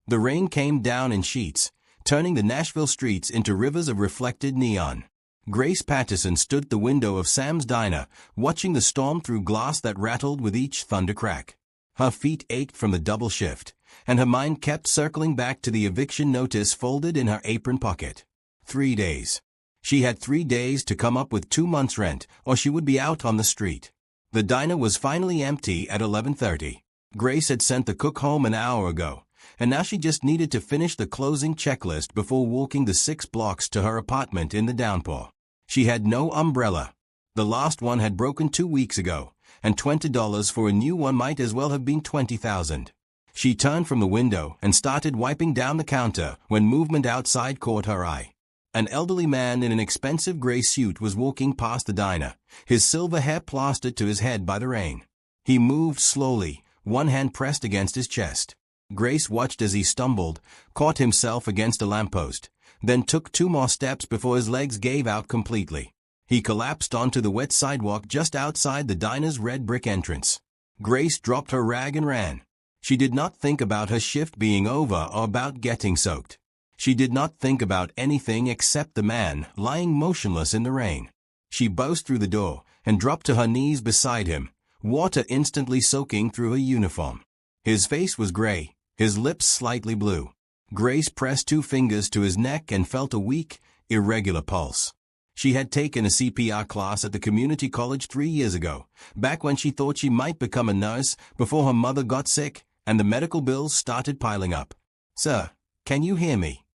The rain came down in sheets, turning the Nashville streets into rivers of reflected neon. Grace Patterson stood at the window of Sam's Diner, watching the storm through glass that rattled with each thunder crack. Her feet ached from the double shift, and her mind kept circling back to the eviction notice folded in her apron pocket. 3 days. She had 3 days to come up with 2 months' rent, or she would be out on the street. The diner was finally empty at 11:30. Grace had sent the cook home an hour ago, and now she just needed to finish the closing checklist before walking the 6 blocks to her apartment in the downpour. She had no umbrella. The last one had broken 2 weeks ago, and $20 for a new one might as well have been $20,000. She turned from the window and started wiping down the counter when movement outside caught her eye. An elderly man in an expensive gray suit was walking past the diner, his silver hair plastered to his head by the rain. He moved slowly, one hand pressed against his chest. Grace watched as he stumbled, caught himself against a lamppost, then took 2 more steps before his legs gave out completely. He collapsed onto the wet sidewalk just outside the diner's red brick entrance. Grace dropped her rag and ran. She did not think about her shift being over or about getting soaked. She did not think about anything except the man lying motionless in the rain. She burst through the door and dropped to her knees beside him, water instantly soaking through her uniform. His face was gray, his lips slightly blue. Grace pressed 2 fingers to his neck and felt a weak, irregular pulse. She had taken a CPR class at the community college 3 years ago, back when she thought she might become a nurse before her mother got sick and the medical bills started piling up. "Sir, can you hear me?"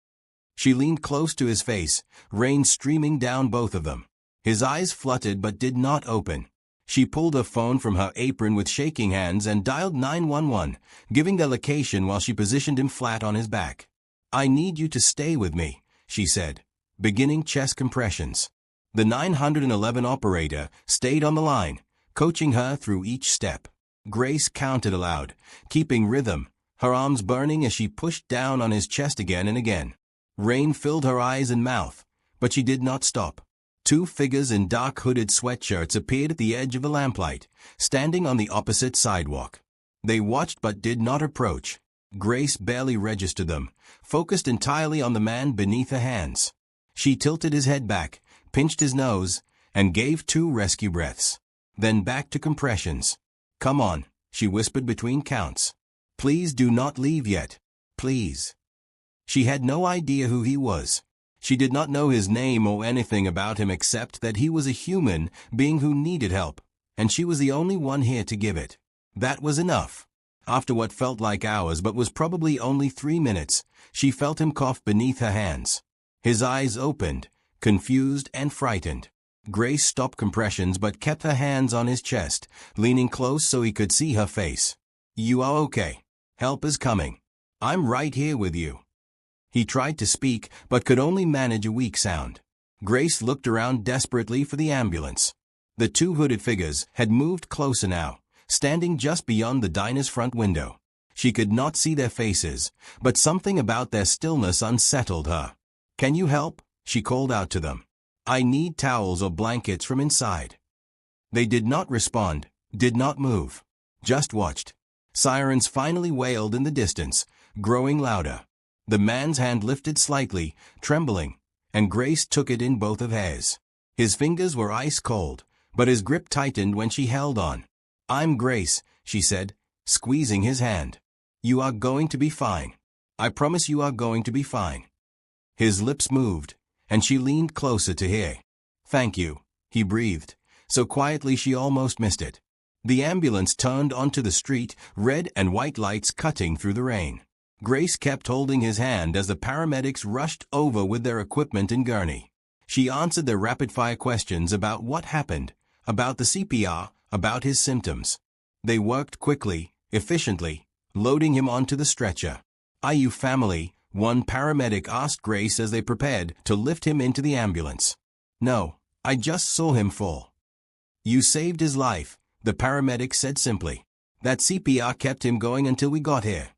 She leaned close to his face, rain streaming down both of them. His eyes fluttered but did not open. She pulled her phone from her apron with shaking hands and dialed 911, giving their location while she positioned him flat on his back. "I need you to stay with me," she said, beginning chest compressions. The 911 operator stayed on the line, coaching her through each step. Grace counted aloud, keeping rhythm, her arms burning as she pushed down on his chest again and again. Rain filled her eyes and mouth, but she did not stop. 2 figures in dark hooded sweatshirts appeared at the edge of the lamplight, standing on the opposite sidewalk. They watched but did not approach. Grace barely registered them, focused entirely on the man beneath her hands. She tilted his head back, pinched his nose, and gave 2 rescue breaths. Then back to compressions. "Come on," she whispered between counts. "Please do not leave yet. Please." She had no idea who he was. She did not know his name or anything about him except that he was a human being who needed help, and she was the only one here to give it. That was enough. After what felt like hours but was probably only 3 minutes, she felt him cough beneath her hands. His eyes opened, confused and frightened. Grace stopped compressions but kept her hands on his chest, leaning close so he could see her face. "You are okay. Help is coming. I'm right here with you." He tried to speak, but could only manage a weak sound. Grace looked around desperately for the ambulance. The 2 hooded figures had moved closer now, standing just beyond the diner's front window. She could not see their faces, but something about their stillness unsettled her. "Can you help?" she called out to them. "I need towels or blankets from inside." They did not respond, did not move, just watched. Sirens finally wailed in the distance, growing louder. The man's hand lifted slightly, trembling, and Grace took it in both of hers. His fingers were ice cold, but his grip tightened when she held on. "I'm Grace," she said, squeezing his hand. "You are going to be fine. I promise you are going to be fine." His lips moved, and she leaned closer to hear. "Thank you," he breathed, so quietly she almost missed it. The ambulance turned onto the street, red and white lights cutting through the rain. Grace kept holding his hand as the paramedics rushed over with their equipment and gurney. She answered their rapid-fire questions about what happened, about the CPR, about his symptoms. They worked quickly, efficiently, loading him onto the stretcher. "Are you family?" one paramedic asked Grace as they prepared to lift him into the ambulance. "No, I just saw him fall." "You saved his life," the paramedic said simply. "That CPR kept him going until we got here."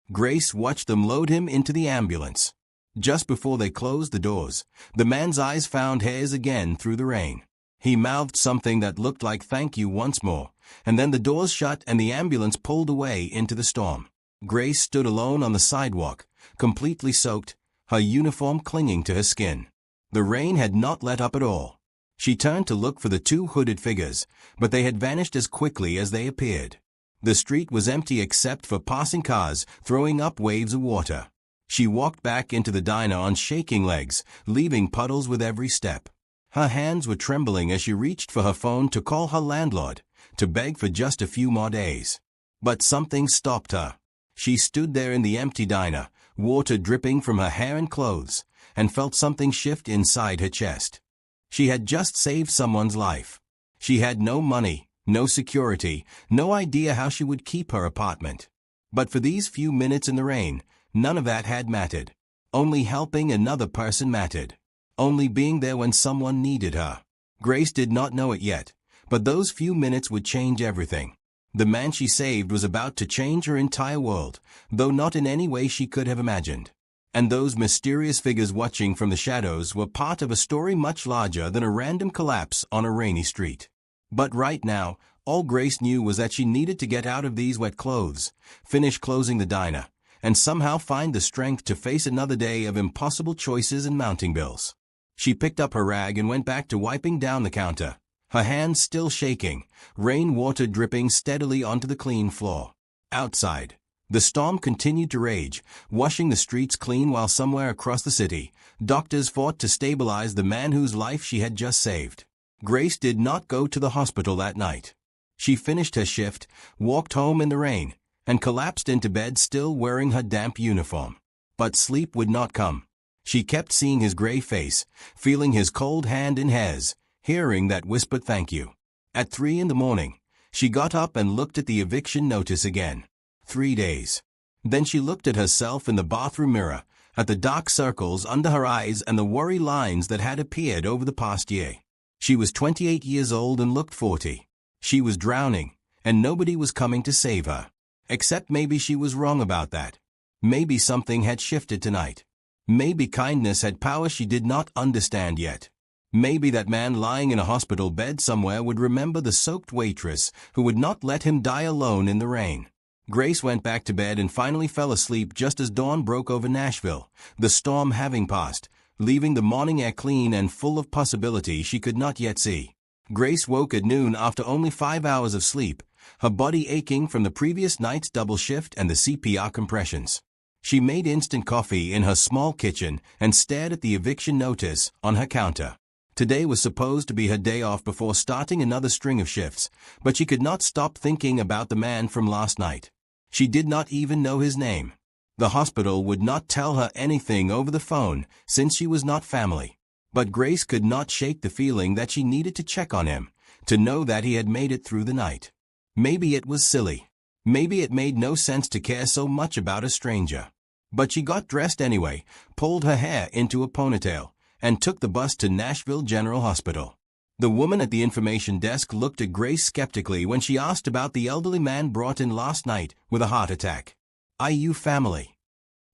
Grace watched them load him into the ambulance. Just before they closed the doors, the man's eyes found hers again through the rain. He mouthed something that looked like "thank you" once more, and then the doors shut and the ambulance pulled away into the storm. Grace stood alone on the sidewalk, completely soaked, her uniform clinging to her skin. The rain had not let up at all. She turned to look for the two hooded figures, but they had vanished as quickly as they appeared. The street was empty except for passing cars throwing up waves of water. She walked back into the diner on shaking legs, leaving puddles with every step. Her hands were trembling as she reached for her phone to call her landlord, to beg for just a few more days. But something stopped her. She stood there in the empty diner, water dripping from her hair and clothes, and felt something shift inside her chest. She had just saved someone's life. She had no money, no security, no idea how she would keep her apartment. But for these few minutes in the rain, none of that had mattered. Only helping another person mattered. Only being there when someone needed her. Grace did not know it yet, but those few minutes would change everything. The man she saved was about to change her entire world, though not in any way she could have imagined. And those mysterious figures watching from the shadows were part of a story much larger than a random collapse on a rainy street. But right now, all Grace knew was that she needed to get out of these wet clothes, finish closing the diner, and somehow find the strength to face another day of impossible choices and mounting bills. She picked up her rag and went back to wiping down the counter, her hands still shaking, rainwater dripping steadily onto the clean floor. Outside, the storm continued to rage, washing the streets clean while somewhere across the city, doctors fought to stabilize the man whose life she had just saved. Grace did not go to the hospital that night. She finished her shift, walked home in the rain, and collapsed into bed still wearing her damp uniform. But sleep would not come. She kept seeing his gray face, feeling his cold hand in hers, hearing that whispered thank you. At 3 a.m, she got up and looked at the eviction notice again. 3 days. Then she looked at herself in the bathroom mirror, at the dark circles under her eyes and the worry lines that had appeared over the past year. She was 28 years old and looked 40. She was drowning, and nobody was coming to save her. Except maybe she was wrong about that. Maybe something had shifted tonight. Maybe kindness had power she did not understand yet. Maybe that man lying in a hospital bed somewhere would remember the soaked waitress who would not let him die alone in the rain. Grace went back to bed and finally fell asleep just as dawn broke over Nashville, the storm having passed, leaving the morning air clean and full of possibility she could not yet see. Grace woke at noon after only 5 hours of sleep, her body aching from the previous night's double shift and the CPR compressions. She made instant coffee in her small kitchen and stared at the eviction notice on her counter. Today was supposed to be her day off before starting another string of shifts, but she could not stop thinking about the man from last night. She did not even know his name. The hospital would not tell her anything over the phone since she was not family. But Grace could not shake the feeling that she needed to check on him, to know that he had made it through the night. Maybe it was silly. Maybe it made no sense to care so much about a stranger. But she got dressed anyway, pulled her hair into a ponytail, and took the bus to Nashville General Hospital. The woman at the information desk looked at Grace skeptically when she asked about the elderly man brought in last night with a heart attack. "Are you family?"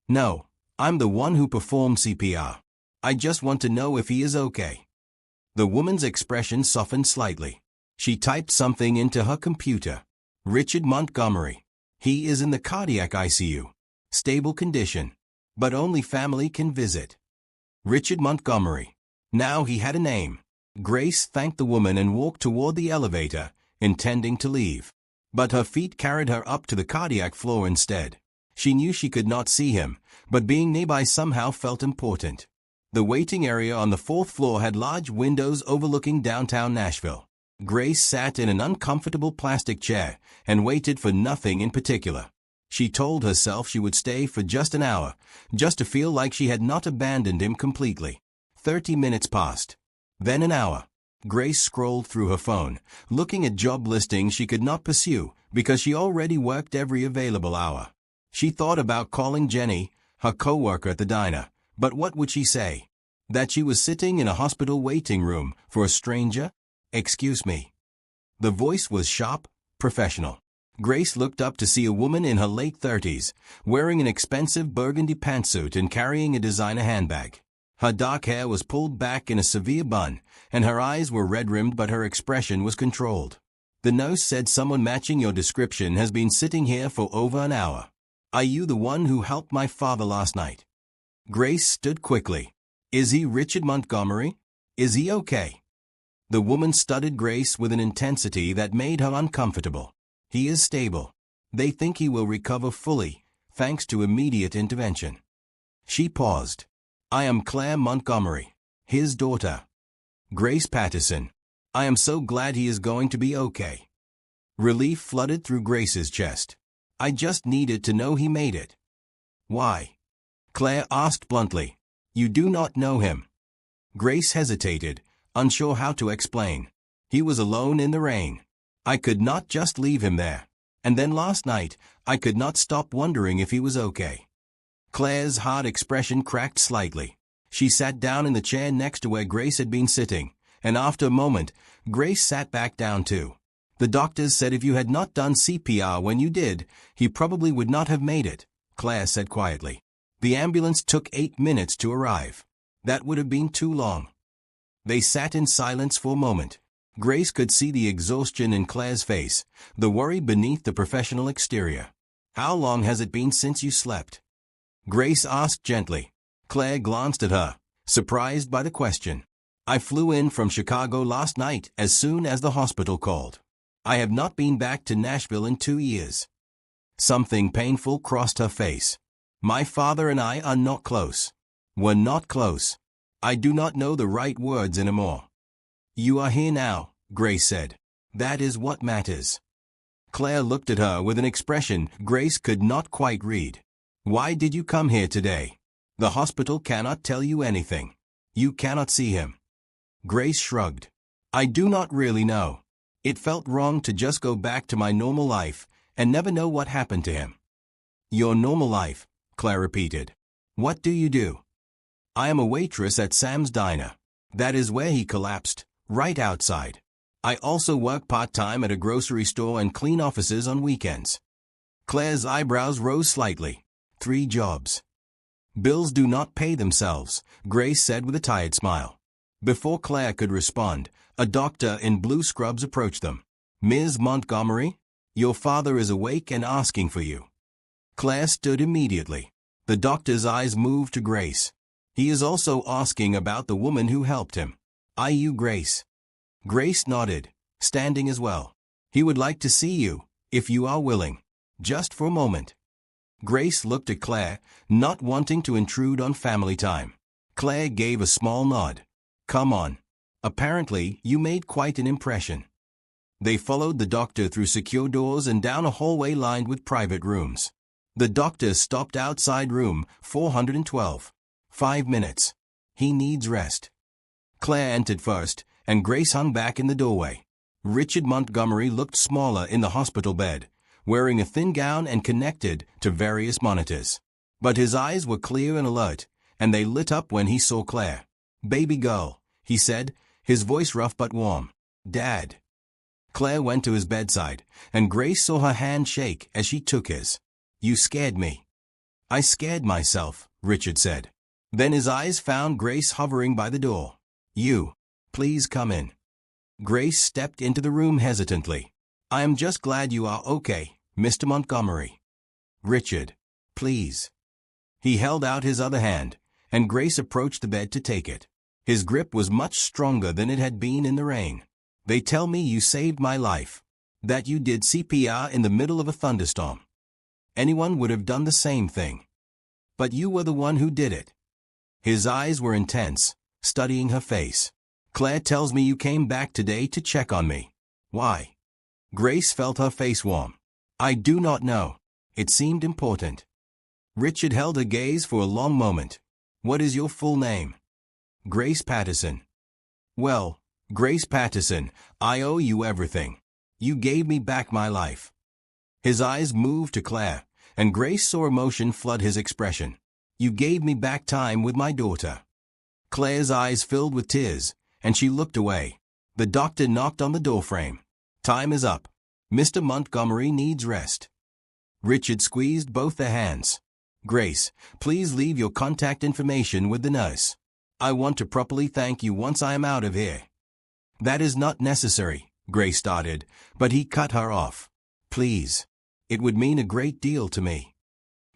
"No, I'm the one who performed CPR. I just want to know if he is okay." The woman's expression softened slightly. She typed something into her computer. "Richard Montgomery. He is in the cardiac ICU. Stable condition. But only family can visit." Richard Montgomery. Now he had a name. Grace thanked the woman and walked toward the elevator, intending to leave. But her feet carried her up to the cardiac floor instead. She knew she could not see him, but being nearby somehow felt important. The waiting area on the 4th floor had large windows overlooking downtown Nashville. Grace sat in an uncomfortable plastic chair and waited for nothing in particular. She told herself she would stay for just an hour, just to feel like she had not abandoned him completely. 30 minutes passed. Then an hour. Grace scrolled through her phone, looking at job listings she could not pursue because she already worked every available hour. She thought about calling Jenny, her co-worker at the diner, but what would she say? That she was sitting in a hospital waiting room for a stranger? "Excuse me." The voice was sharp, professional. Grace looked up to see a woman in her late 30s, wearing an expensive burgundy pantsuit and carrying a designer handbag. Her dark hair was pulled back in a severe bun, and her eyes were red-rimmed, but her expression was controlled. "The nurse said someone matching your description has been sitting here for over an hour. Are you the one who helped my father last night? Grace stood quickly. Is he Richard Montgomery? Is he okay? The woman studied Grace with an intensity that made her uncomfortable. He is stable. They think he will recover fully, thanks to immediate intervention. She paused. I am Claire Montgomery, his daughter. Grace Patterson. I am so glad he is going to be okay. Relief flooded through Grace's chest. I just needed to know he made it. Why? Claire asked bluntly. You do not know him. Grace hesitated, unsure how to explain. He was alone in the rain. I could not just leave him there. And then last night, I could not stop wondering if he was okay. Claire's hard expression cracked slightly. She sat down in the chair next to where Grace had been sitting, and after a moment, Grace sat back down too. The doctors said if you had not done CPR when you did, he probably would not have made it, Claire said quietly. The ambulance took 8 minutes to arrive. That would have been too long. They sat in silence for a moment. Grace could see the exhaustion in Claire's face, the worry beneath the professional exterior. How long has it been since you slept? Grace asked gently. Claire glanced at her, surprised by the question. I flew in from Chicago last night as soon as the hospital called. I have not been back to Nashville in 2 years. Something painful crossed her face. My father and I are not close. We're not close. I do not know the right words anymore. You are here now, Grace said. That is what matters. Claire looked at her with an expression Grace could not quite read. Why did you come here today? The hospital cannot tell you anything. You cannot see him. Grace shrugged. I do not really know. It felt wrong to just go back to my normal life and never know what happened to him. Your normal life, Claire repeated. What do you do? I am a waitress at Sam's Diner. That is where he collapsed, right outside. I also work part-time at a grocery store and clean offices on weekends. Claire's eyebrows rose slightly. 3 jobs. Bills do not pay themselves, Grace said with a tired smile. Before Claire could respond, a doctor in blue scrubs approached them. Ms. Montgomery, your father is awake and asking for you. Claire stood immediately. The doctor's eyes moved to Grace. He is also asking about the woman who helped him. Are you Grace? Grace nodded, standing as well. He would like to see you, if you are willing. Just for a moment. Grace looked at Claire, not wanting to intrude on family time. Claire gave a small nod. Come on. Apparently, you made quite an impression. They followed the doctor through secure doors and down a hallway lined with private rooms. The doctor stopped outside room 412. 5 minutes. He needs rest. Claire entered first, and Grace hung back in the doorway. Richard Montgomery looked smaller in the hospital bed, wearing a thin gown and connected to various monitors. But his eyes were clear and alert, and they lit up when he saw Claire. Baby girl, he said, his voice rough but warm. Dad. Claire went to his bedside, and Grace saw her hand shake as she took his. You scared me. I scared myself, Richard said. Then his eyes found Grace hovering by the door. You. Please come in. Grace stepped into the room hesitantly. I am just glad you are okay, Mr. Montgomery. Richard. Please. He held out his other hand, and Grace approached the bed to take it. His grip was much stronger than it had been in the rain. They tell me you saved my life. That you did CPR in the middle of a thunderstorm. Anyone would have done the same thing. But you were the one who did it. His eyes were intense, studying her face. Claire tells me you came back today to check on me. Why? Grace felt her face warm. I do not know. It seemed important. Richard held her gaze for a long moment. What is your full name? Grace Patterson. Well, Grace Patterson, I owe you everything. You gave me back my life. His eyes moved to Claire, and Grace saw emotion flood his expression. You gave me back time with my daughter. Claire's eyes filled with tears, and she looked away. The doctor knocked on the doorframe. Time is up. Mr. Montgomery needs rest. Richard squeezed both their hands. Grace, please leave your contact information with the nurse. I want to properly thank you once I am out of here. That is not necessary, Grace started, but he cut her off. Please. It would mean a great deal to me.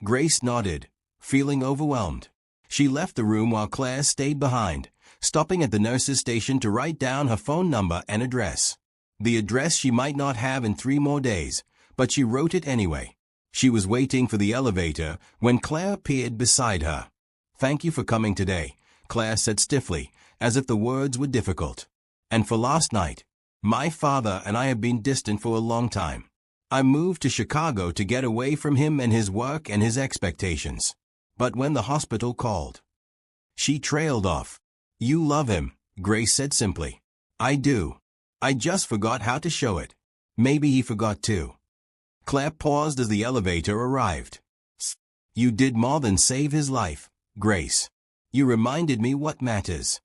Grace nodded, feeling overwhelmed. She left the room while Claire stayed behind, stopping at the nurse's station to write down her phone number and address. The address she might not have in 3 more days, but she wrote it anyway. She was waiting for the elevator when Claire appeared beside her. "Thank you for coming today," Claire said stiffly, as if the words were difficult. "And for last night. My father and I have been distant for a long time. I moved to Chicago to get away from him and his work and his expectations. But when the hospital called..." She trailed off. "You love him," Grace said simply. "I do. I just forgot how to show it. Maybe he forgot too." Claire paused as the elevator arrived. "You did more than save his life, Grace. You reminded me what matters."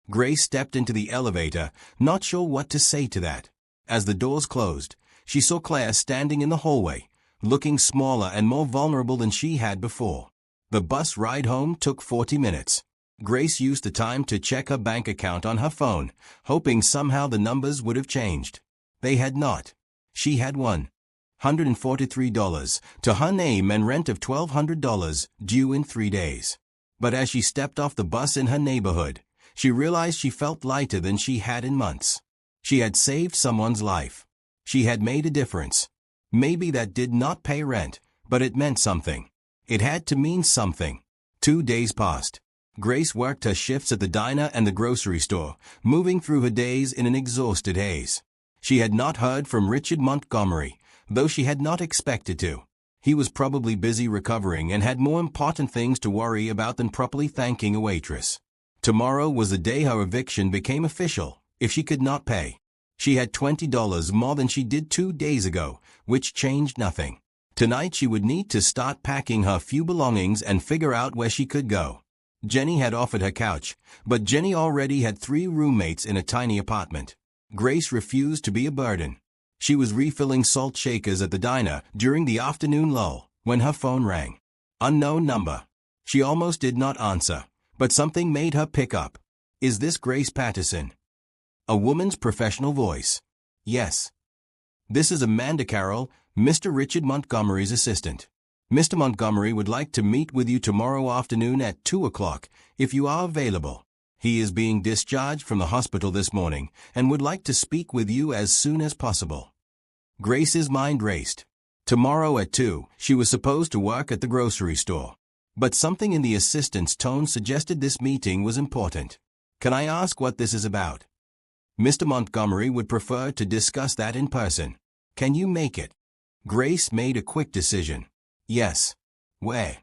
Grace stepped into the elevator, not sure what to say to that. As the doors closed, she saw Claire standing in the hallway, looking smaller and more vulnerable than she had before. The bus ride home took 40 minutes. Grace used the time to check her bank account on her phone, hoping somehow the numbers would have changed. They had not. She had $143 to her name and rent of $1,200 due in 3 days. But as she stepped off the bus in her neighborhood, she realized she felt lighter than she had in months. She had saved someone's life. She had made a difference. Maybe that did not pay rent, but it meant something. It had to mean something. 2 days passed. Grace worked her shifts at the diner and the grocery store, moving through her days in an exhausted haze. She had not heard from Richard Montgomery, though she had not expected to. He was probably busy recovering and had more important things to worry about than properly thanking a waitress. Tomorrow was the day her eviction became official, if she could not pay. She had $20 more than she did 2 days ago, which changed nothing. Tonight she would need to start packing her few belongings and figure out where she could go. Jenny had offered her couch, but Jenny already had 3 roommates in a tiny apartment. Grace refused to be a burden. She was refilling salt shakers at the diner during the afternoon lull when her phone rang. Unknown number. She almost did not answer, but something made her pick up. "Is this Grace Patterson?" A woman's professional voice. "Yes." "This is Amanda Carroll, Mr. Richard Montgomery's assistant. Mr. Montgomery would like to meet with you tomorrow afternoon at 2 o'clock, if you are available. He is being discharged from the hospital this morning and would like to speak with you as soon as possible." Grace's mind raced. Tomorrow at 2, she was supposed to work at the grocery store. But something in the assistant's tone suggested this meeting was important. "Can I ask what this is about?" Mr. Montgomery would prefer to discuss that in person. "Can you make it?" Grace made a quick decision. "Yes." "Where?"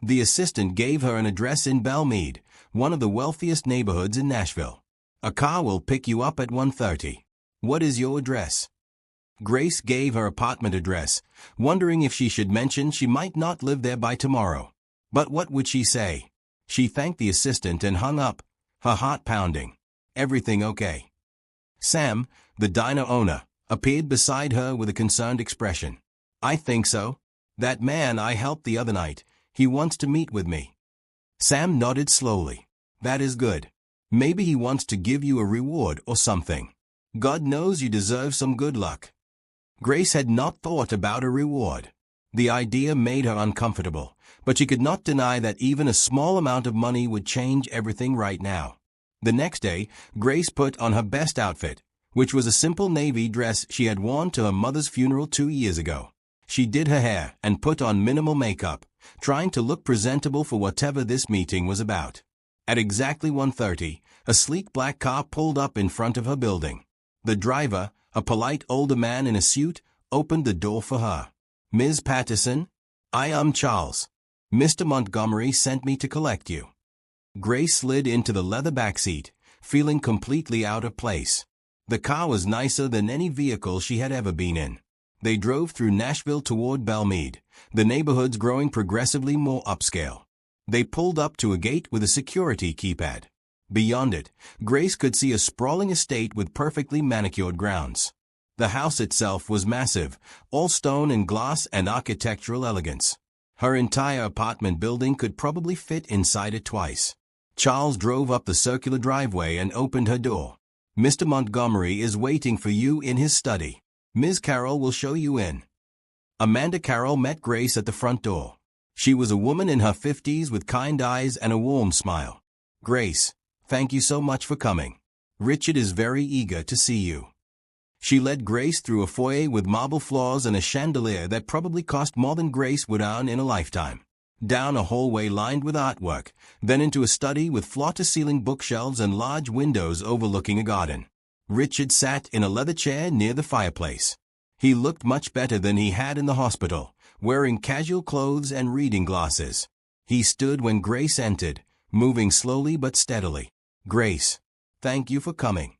The assistant gave her an address in Belmead, one of the wealthiest neighborhoods in Nashville. "A car will pick you up at 1:30. What is your address?" Grace gave her apartment address, wondering if she should mention she might not live there by tomorrow. But what would she say? She thanked the assistant and hung up, her heart pounding. Everything okay? Sam, the diner owner, appeared beside her with a concerned expression. "I think so. That man I helped the other night, he wants to meet with me." Sam nodded slowly. "That is good. Maybe he wants to give you a reward or something. God knows you deserve some good luck." Grace had not thought about a reward. The idea made her uncomfortable, but she could not deny that even a small amount of money would change everything right now. The next day, Grace put on her best outfit, which was a simple navy dress she had worn to her mother's funeral 2 years ago. She did her hair and put on minimal makeup, trying to look presentable for whatever this meeting was about. At exactly 1:30, a sleek black car pulled up in front of her building. The driver, a polite older man in a suit, opened the door for her. "Ms. Patterson? I am Charles. Mr. Montgomery sent me to collect you." Grace slid into the leather backseat, feeling completely out of place. The car was nicer than any vehicle she had ever been in. They drove through Nashville toward Belmead, the neighborhoods growing progressively more upscale. They pulled up to a gate with a security keypad. Beyond it, Grace could see a sprawling estate with perfectly manicured grounds. The house itself was massive, all stone and glass and architectural elegance. Her entire apartment building could probably fit inside it twice. Charles drove up the circular driveway and opened her door. "Mr. Montgomery is waiting for you in his study. Ms. Carroll will show you in." Amanda Carroll met Grace at the front door. She was a woman in her 50s with kind eyes and a warm smile. "Grace, thank you so much for coming. Richard is very eager to see you." She led Grace through a foyer with marble floors and a chandelier that probably cost more than Grace would earn in a lifetime. Down a hallway lined with artwork, then into a study with floor-to-ceiling bookshelves and large windows overlooking a garden. Richard sat in a leather chair near the fireplace. He looked much better than he had in the hospital, wearing casual clothes and reading glasses. He stood when Grace entered, moving slowly but steadily. "Grace, thank you for coming."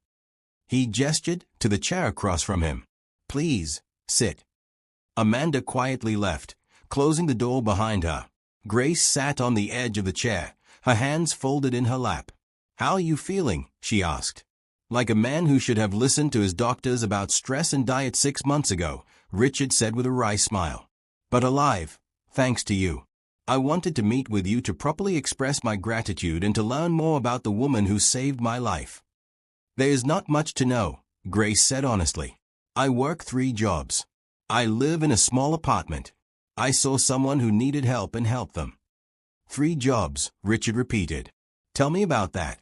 He gestured to the chair across from him. "Please, sit." Amanda quietly left, closing the door behind her. Grace sat on the edge of the chair, her hands folded in her lap. "How are you feeling?" she asked. Like a man who should have listened to his doctors about stress and diet 6 months ago, Richard said with a wry smile. "But alive, thanks to you. I wanted to meet with you to properly express my gratitude and to learn more about the woman who saved my life." "There is not much to know," Grace said honestly. "I work 3 jobs. I live in a small apartment. I saw someone who needed help and helped them." "3 jobs," Richard repeated. "Tell me about that."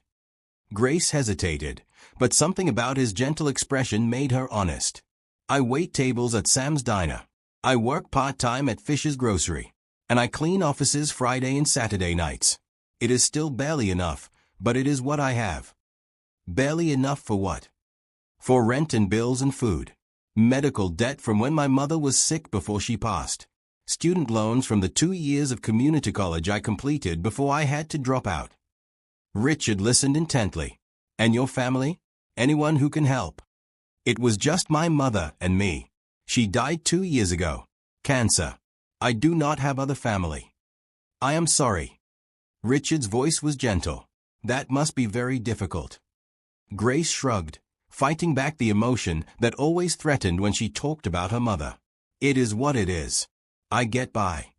Grace hesitated, but something about his gentle expression made her honest. "I wait tables at Sam's Diner. I work part-time at Fish's Grocery. And I clean offices Friday and Saturday nights. It is still barely enough, but it is what I have." "Barely enough for what?" "For rent and bills and food. Medical debt from when my mother was sick before she passed. Student loans from the 2 years of community college I completed before I had to drop out." Richard listened intently. "And your family? Anyone who can help?" "It was just my mother and me. She died 2 years ago. Cancer. I do not have other family." "I am sorry." Richard's voice was gentle. "That must be very difficult." Grace shrugged, fighting back the emotion that always threatened when she talked about her mother. "It is what it is. I get by."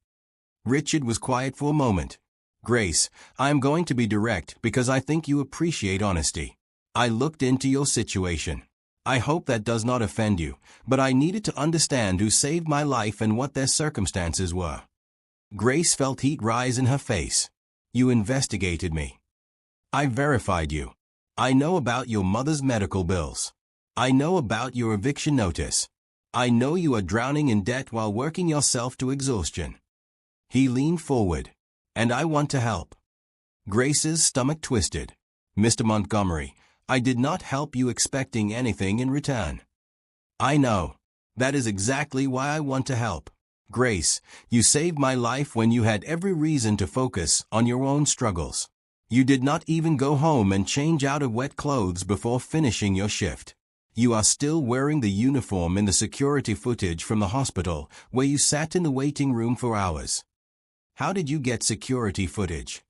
Richard was quiet for a moment. "Grace, I am going to be direct because I think you appreciate honesty. I looked into your situation. I hope that does not offend you, but I needed to understand who saved my life and what their circumstances were." Grace felt heat rise in her face. "You investigated me. I verified you. I know about your mother's medical bills. I know about your eviction notice. I know you are drowning in debt while working yourself to exhaustion." He leaned forward. "And I want to help." Grace's stomach twisted. "Mr. Montgomery, I did not help you expecting anything in return." "I know. That is exactly why I want to help. Grace, you saved my life when you had every reason to focus on your own struggles. You did not even go home and change out of wet clothes before finishing your shift. You are still wearing the uniform in the security footage from the hospital where you sat in the waiting room for hours. How did you get security footage?"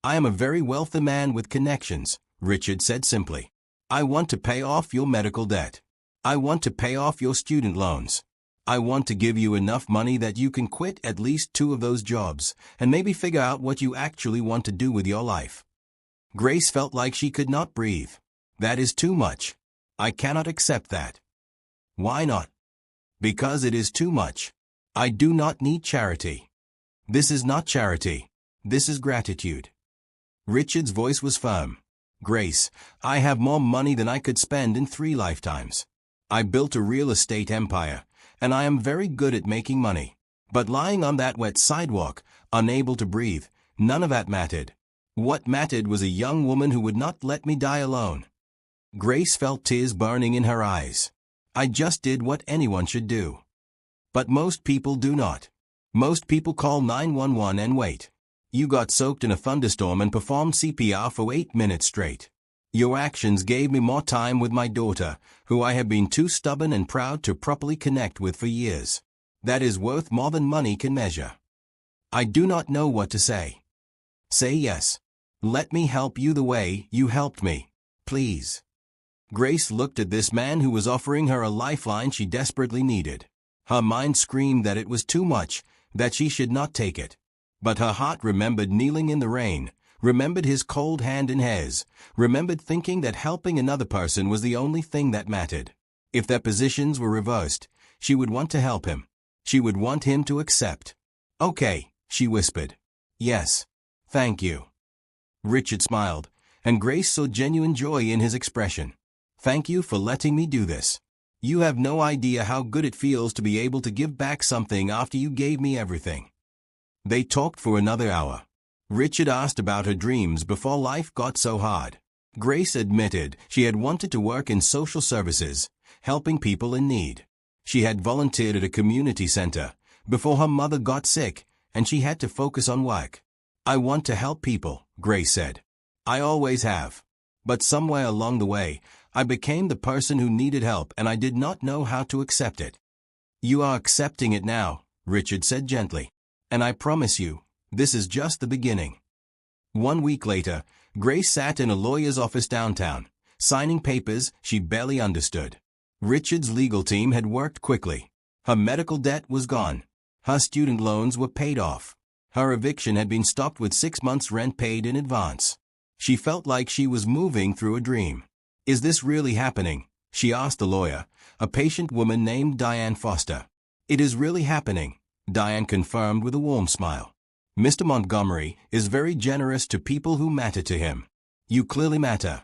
"I am a very wealthy man with connections," Richard said simply. "I want to pay off your medical debt. I want to pay off your student loans. I want to give you enough money that you can quit at least 2 of those jobs and maybe figure out what you actually want to do with your life." Grace felt like she could not breathe. "That is too much. I cannot accept that." "Why not?" "Because it is too much. I do not need charity." "This is not charity. This is gratitude." Richard's voice was firm. "Grace, I have more money than I could spend in 3 lifetimes. I built a real estate empire, and I am very good at making money. But lying on that wet sidewalk, unable to breathe, none of that mattered. What mattered was a young woman who would not let me die alone." Grace felt tears burning in her eyes. "I just did what anyone should do. But most people do not. Most people call 911 and wait. You got soaked in a thunderstorm and performed CPR for 8 minutes straight. Your actions gave me more time with my daughter, who I have been too stubborn and proud to properly connect with for years. That is worth more than money can measure." "I do not know what to say." "Say yes. Let me help you the way you helped me. Please." Grace looked at this man who was offering her a lifeline she desperately needed. Her mind screamed that it was too much, that she should not take it. But her heart remembered kneeling in the rain, remembered his cold hand in hers, remembered thinking that helping another person was the only thing that mattered. If their positions were reversed, she would want to help him. She would want him to accept. "Okay," she whispered. Yes. Thank you. Richard smiled, and Grace saw genuine joy in his expression. Thank you for letting me do this. You have no idea how good it feels to be able to give back something after you gave me everything. They talked for another hour. Richard asked about her dreams before life got so hard. Grace admitted she had wanted to work in social services, helping people in need. She had volunteered at a community center before her mother got sick, and she had to focus on work. I want to help people, Grace said. I always have. But somewhere along the way, I became the person who needed help and I did not know how to accept it. You are accepting it now, Richard said gently. And I promise you, this is just the beginning. 1 week later, Grace sat in a lawyer's office downtown, signing papers she barely understood. Richard's legal team had worked quickly. Her medical debt was gone. Her student loans were paid off. Her eviction had been stopped with 6 months' rent paid in advance. She felt like she was moving through a dream. Is this really happening? She asked the lawyer, a patient woman named Diane Foster. It is really happening, Diane confirmed with a warm smile. Mr. Montgomery is very generous to people who matter to him. You clearly matter.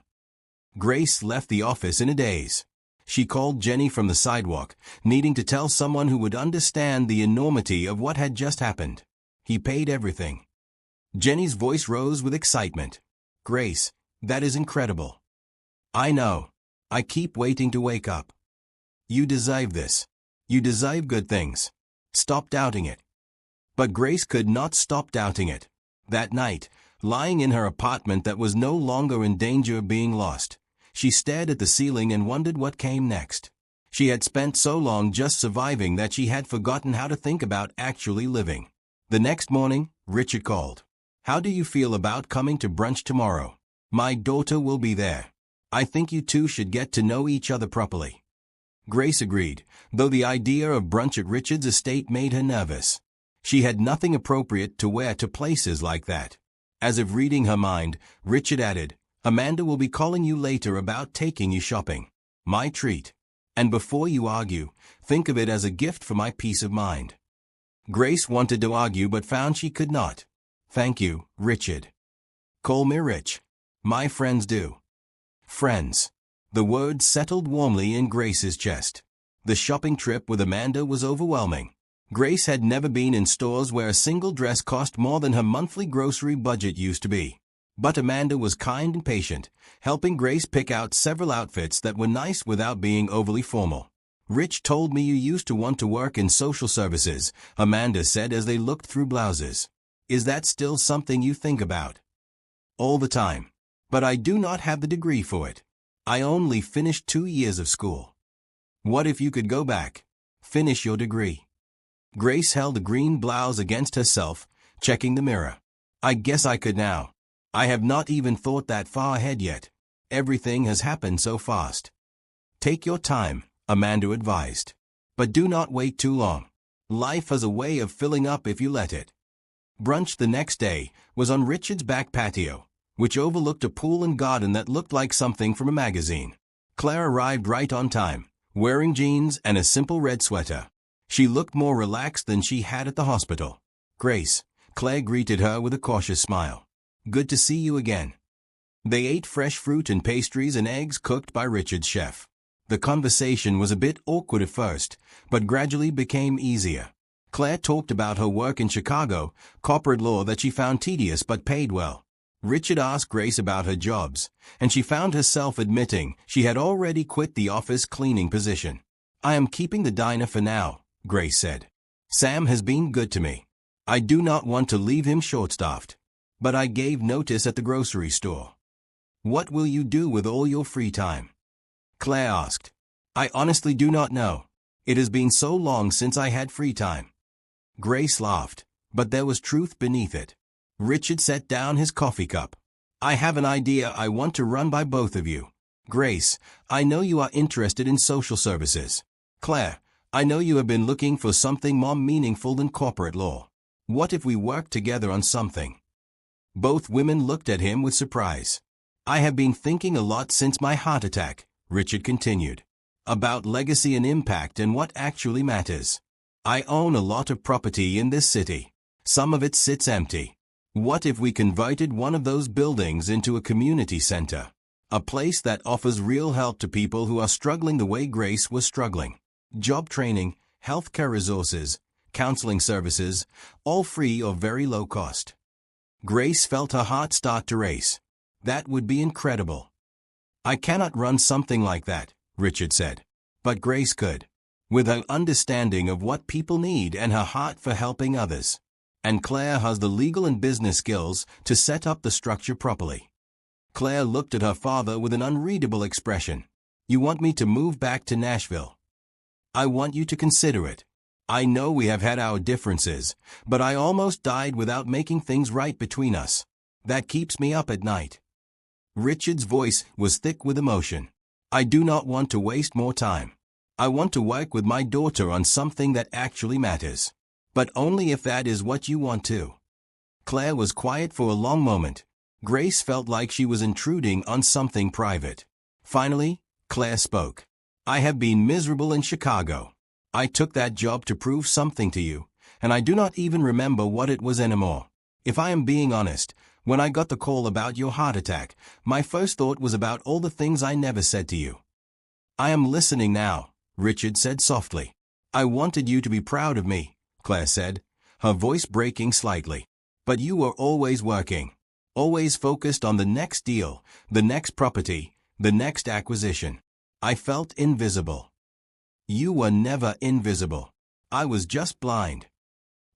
Grace left the office in a daze. She called Jenny from the sidewalk, needing to tell someone who would understand the enormity of what had just happened. He paid everything. Jenny's voice rose with excitement. Grace, that is incredible. I know. I keep waiting to wake up. You deserve this. You deserve good things. Stop doubting it. But Grace could not stop doubting it. That night, lying in her apartment that was no longer in danger of being lost, she stared at the ceiling and wondered what came next. She had spent so long just surviving that she had forgotten how to think about actually living. The next morning, Richard called. How do you feel about coming to brunch tomorrow? My daughter will be there. I think you two should get to know each other properly. Grace agreed, though the idea of brunch at Richard's estate made her nervous. She had nothing appropriate to wear to places like that. As if reading her mind, Richard added, Amanda will be calling you later about taking you shopping. My treat. And before you argue, think of it as a gift for my peace of mind. Grace wanted to argue but found she could not. Thank you, Richard. Call me Rich. My friends do. Friends. The word settled warmly in Grace's chest. The shopping trip with Amanda was overwhelming. Grace had never been in stores where a single dress cost more than her monthly grocery budget used to be. But Amanda was kind and patient, helping Grace pick out several outfits that were nice without being overly formal. Rich told me you used to want to work in social services, Amanda said as they looked through blouses. Is that still something you think about? All the time. But I do not have the degree for it. I only finished 2 years of school. What if you could go back? Finish your degree. Grace held a green blouse against herself, checking the mirror. I guess I could now. I have not even thought that far ahead yet. Everything has happened so fast. Take your time, Amanda advised. But do not wait too long. Life has a way of filling up if you let it. Brunch the next day was on Richard's back patio, which overlooked a pool and garden that looked like something from a magazine. Claire arrived right on time, wearing jeans and a simple red sweater. She looked more relaxed than she had at the hospital. Grace, Claire greeted her with a cautious smile. Good to see you again. They ate fresh fruit and pastries and eggs cooked by Richard's chef. The conversation was a bit awkward at first, but gradually became easier. Claire talked about her work in Chicago, corporate law that she found tedious but paid well. Richard asked Grace about her jobs, and she found herself admitting she had already quit the office cleaning position. I am keeping the diner for now, Grace said. Sam has been good to me. I do not want to leave him short-staffed. But I gave notice at the grocery store. What will you do with all your free time? Claire asked. I honestly do not know. It has been so long since I had free time. Grace laughed, but there was truth beneath it. Richard set down his coffee cup. I have an idea I want to run by both of you. Grace, I know you are interested in social services. Claire, I know you have been looking for something more meaningful than corporate law. What if we work together on something? Both women looked at him with surprise. I have been thinking a lot since my heart attack, Richard continued. About legacy and impact and what actually matters. I own a lot of property in this city. Some of it sits empty. What if we converted one of those buildings into a community center? A place that offers real help to people who are struggling the way Grace was struggling. Job training, healthcare resources, counseling services, all free or very low cost. Grace felt her heart start to race. That would be incredible. I cannot run something like that, Richard said. But Grace could. With her understanding of what people need and her heart for helping others. And Claire has the legal and business skills to set up the structure properly. Claire looked at her father with an unreadable expression. You want me to move back to Nashville? I want you to consider it. I know we have had our differences, but I almost died without making things right between us. That keeps me up at night. Richard's voice was thick with emotion. I do not want to waste more time. I want to work with my daughter on something that actually matters. But only if that is what you want to. Claire was quiet for a long moment. Grace felt like she was intruding on something private. Finally, Claire spoke. I have been miserable in Chicago. I took that job to prove something to you, and I do not even remember what it was anymore. If I am being honest, when I got the call about your heart attack, my first thought was about all the things I never said to you. I am listening now, Richard said softly. I wanted you to be proud of me, Claire said, her voice breaking slightly. But you were always working. Always focused on the next deal, the next property, the next acquisition. I felt invisible. You were never invisible. I was just blind.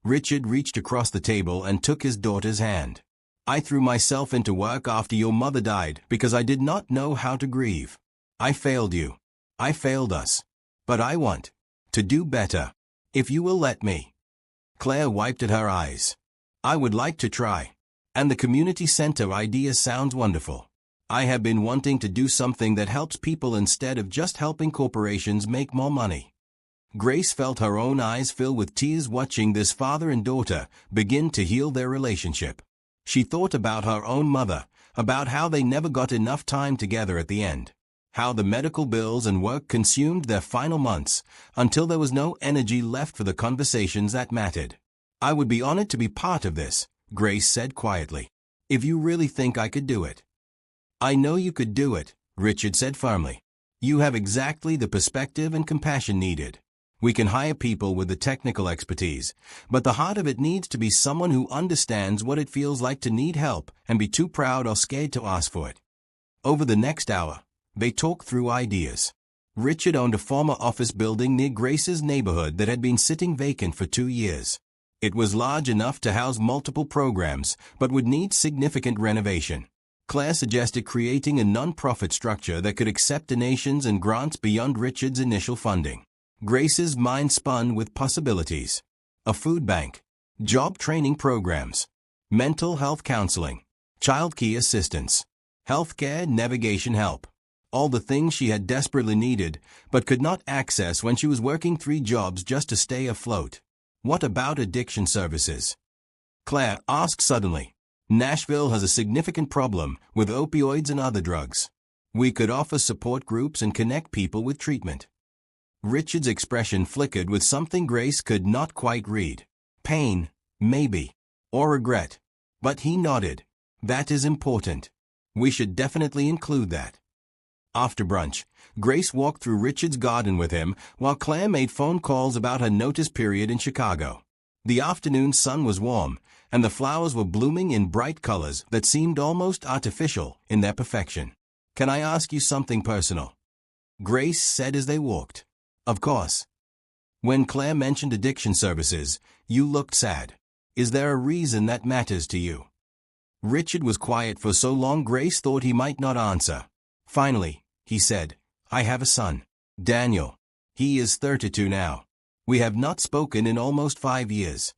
Richard reached across the table and took his daughter's hand. I threw myself into work after your mother died because I did not know how to grieve. I failed you. I failed us. But I want to do better. If you will let me. Claire wiped at her eyes. I would like to try. And the community center idea sounds wonderful. I have been wanting to do something that helps people instead of just helping corporations make more money. Grace felt her own eyes fill with tears watching this father and daughter begin to heal their relationship. She thought about her own mother, about how they never got enough time together at the end. How the medical bills and work consumed their final months, until there was no energy left for the conversations that mattered. I would be honored to be part of this, Grace said quietly. If you really think I could do it. I know you could do it, Richard said firmly. You have exactly the perspective and compassion needed. We can hire people with the technical expertise, but the heart of it needs to be someone who understands what it feels like to need help and be too proud or scared to ask for it. Over the next hour, they talked through ideas. Richard owned a former office building near Grace's neighborhood that had been sitting vacant for 2 years. It was large enough to house multiple programs, but would need significant renovation. Claire suggested creating a non-profit structure that could accept donations and grants beyond Richard's initial funding. Grace's mind spun with possibilities. A food bank, job training programs, mental health counseling, child care assistance, healthcare navigation help. All the things she had desperately needed, but could not access when she was working 3 jobs just to stay afloat. What about addiction services? Claire asked suddenly. Nashville has a significant problem with opioids and other drugs. We could offer support groups and connect people with treatment. Richard's expression flickered with something Grace could not quite read. Pain, maybe. Or regret. But he nodded. That is important. We should definitely include that. After brunch, Grace walked through Richard's garden with him while Claire made phone calls about her notice period in Chicago. The afternoon sun was warm, and the flowers were blooming in bright colors that seemed almost artificial in their perfection. Can I ask you something personal? Grace said as they walked. Of course. When Claire mentioned addiction services, you looked sad. Is there a reason that matters to you? Richard was quiet for so long Grace thought he might not answer. Finally, he said, I have a son, Daniel. He is 32 now. We have not spoken in almost 5 years.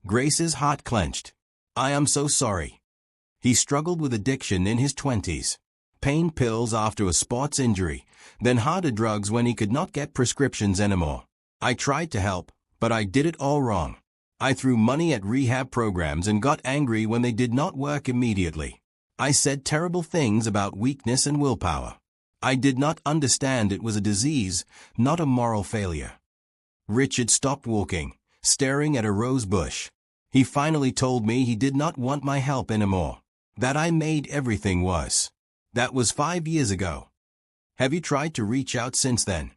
Grace's heart clenched. I am so sorry. He struggled with addiction in his 20s. Pain pills after a sports injury, then harder drugs when he could not get prescriptions anymore. I tried to help, but I did it all wrong. I threw money at rehab programs and got angry when they did not work immediately. I said terrible things about weakness and willpower. I did not understand it was a disease, not a moral failure. Richard stopped walking, staring at a rose bush. He finally told me he did not want my help anymore. That I made everything worse. That was 5 years ago. Have you tried to reach out since then?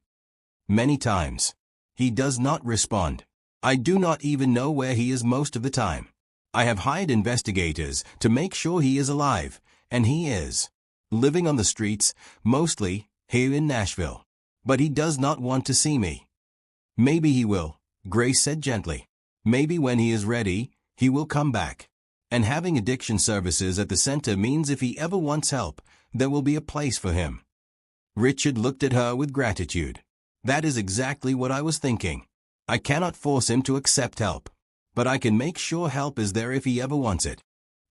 Many times. He does not respond. I do not even know where he is most of the time. I have hired investigators to make sure he is alive, and he is. Living on the streets, mostly, here in Nashville. But he does not want to see me. Maybe he will, Grace said gently. Maybe when he is ready, he will come back. And having addiction services at the center means if he ever wants help, there will be a place for him. Richard looked at her with gratitude. That is exactly what I was thinking. I cannot force him to accept help. But I can make sure help is there if he ever wants it.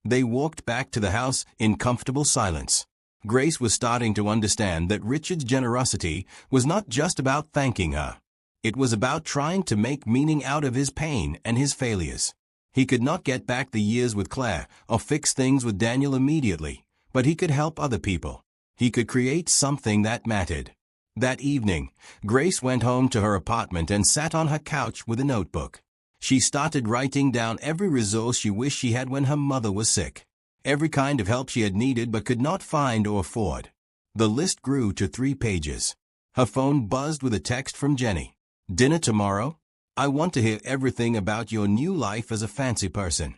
They walked back to the house in comfortable silence. Grace was starting to understand that Richard's generosity was not just about thanking her. It was about trying to make meaning out of his pain and his failures. He could not get back the years with Claire or fix things with Daniel immediately, but he could help other people. He could create something that mattered. That evening, Grace went home to her apartment and sat on her couch with a notebook. She started writing down every resource she wished she had when her mother was sick. Every kind of help she had needed but could not find or afford. The list grew to 3 pages. Her phone buzzed with a text from Jenny. Dinner tomorrow? I want to hear everything about your new life as a fancy person.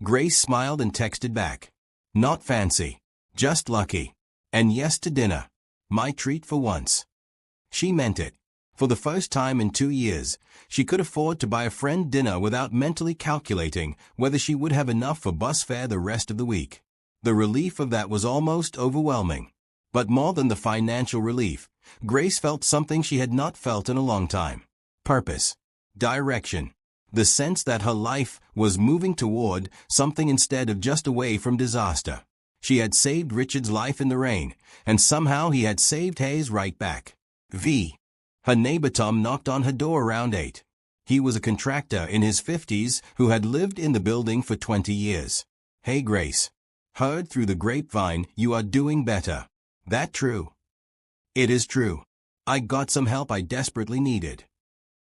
Grace smiled and texted back. Not fancy. Just lucky. And yes to dinner. My treat for once. She meant it. For the first time in 2 years, she could afford to buy a friend dinner without mentally calculating whether she would have enough for bus fare the rest of the week. The relief of that was almost overwhelming. But more than the financial relief, Grace felt something she had not felt in a long time. Purpose. Direction. The sense that her life was moving toward something instead of just away from disaster. She had saved Richard's life in the rain, and somehow he had saved Hayes right back. Her neighbor Tom knocked on her door around 8. He was a contractor in his 50s who had lived in the building for 20 years. Hey Grace. Heard through the grapevine you are doing better. That true? It is true. I got some help I desperately needed.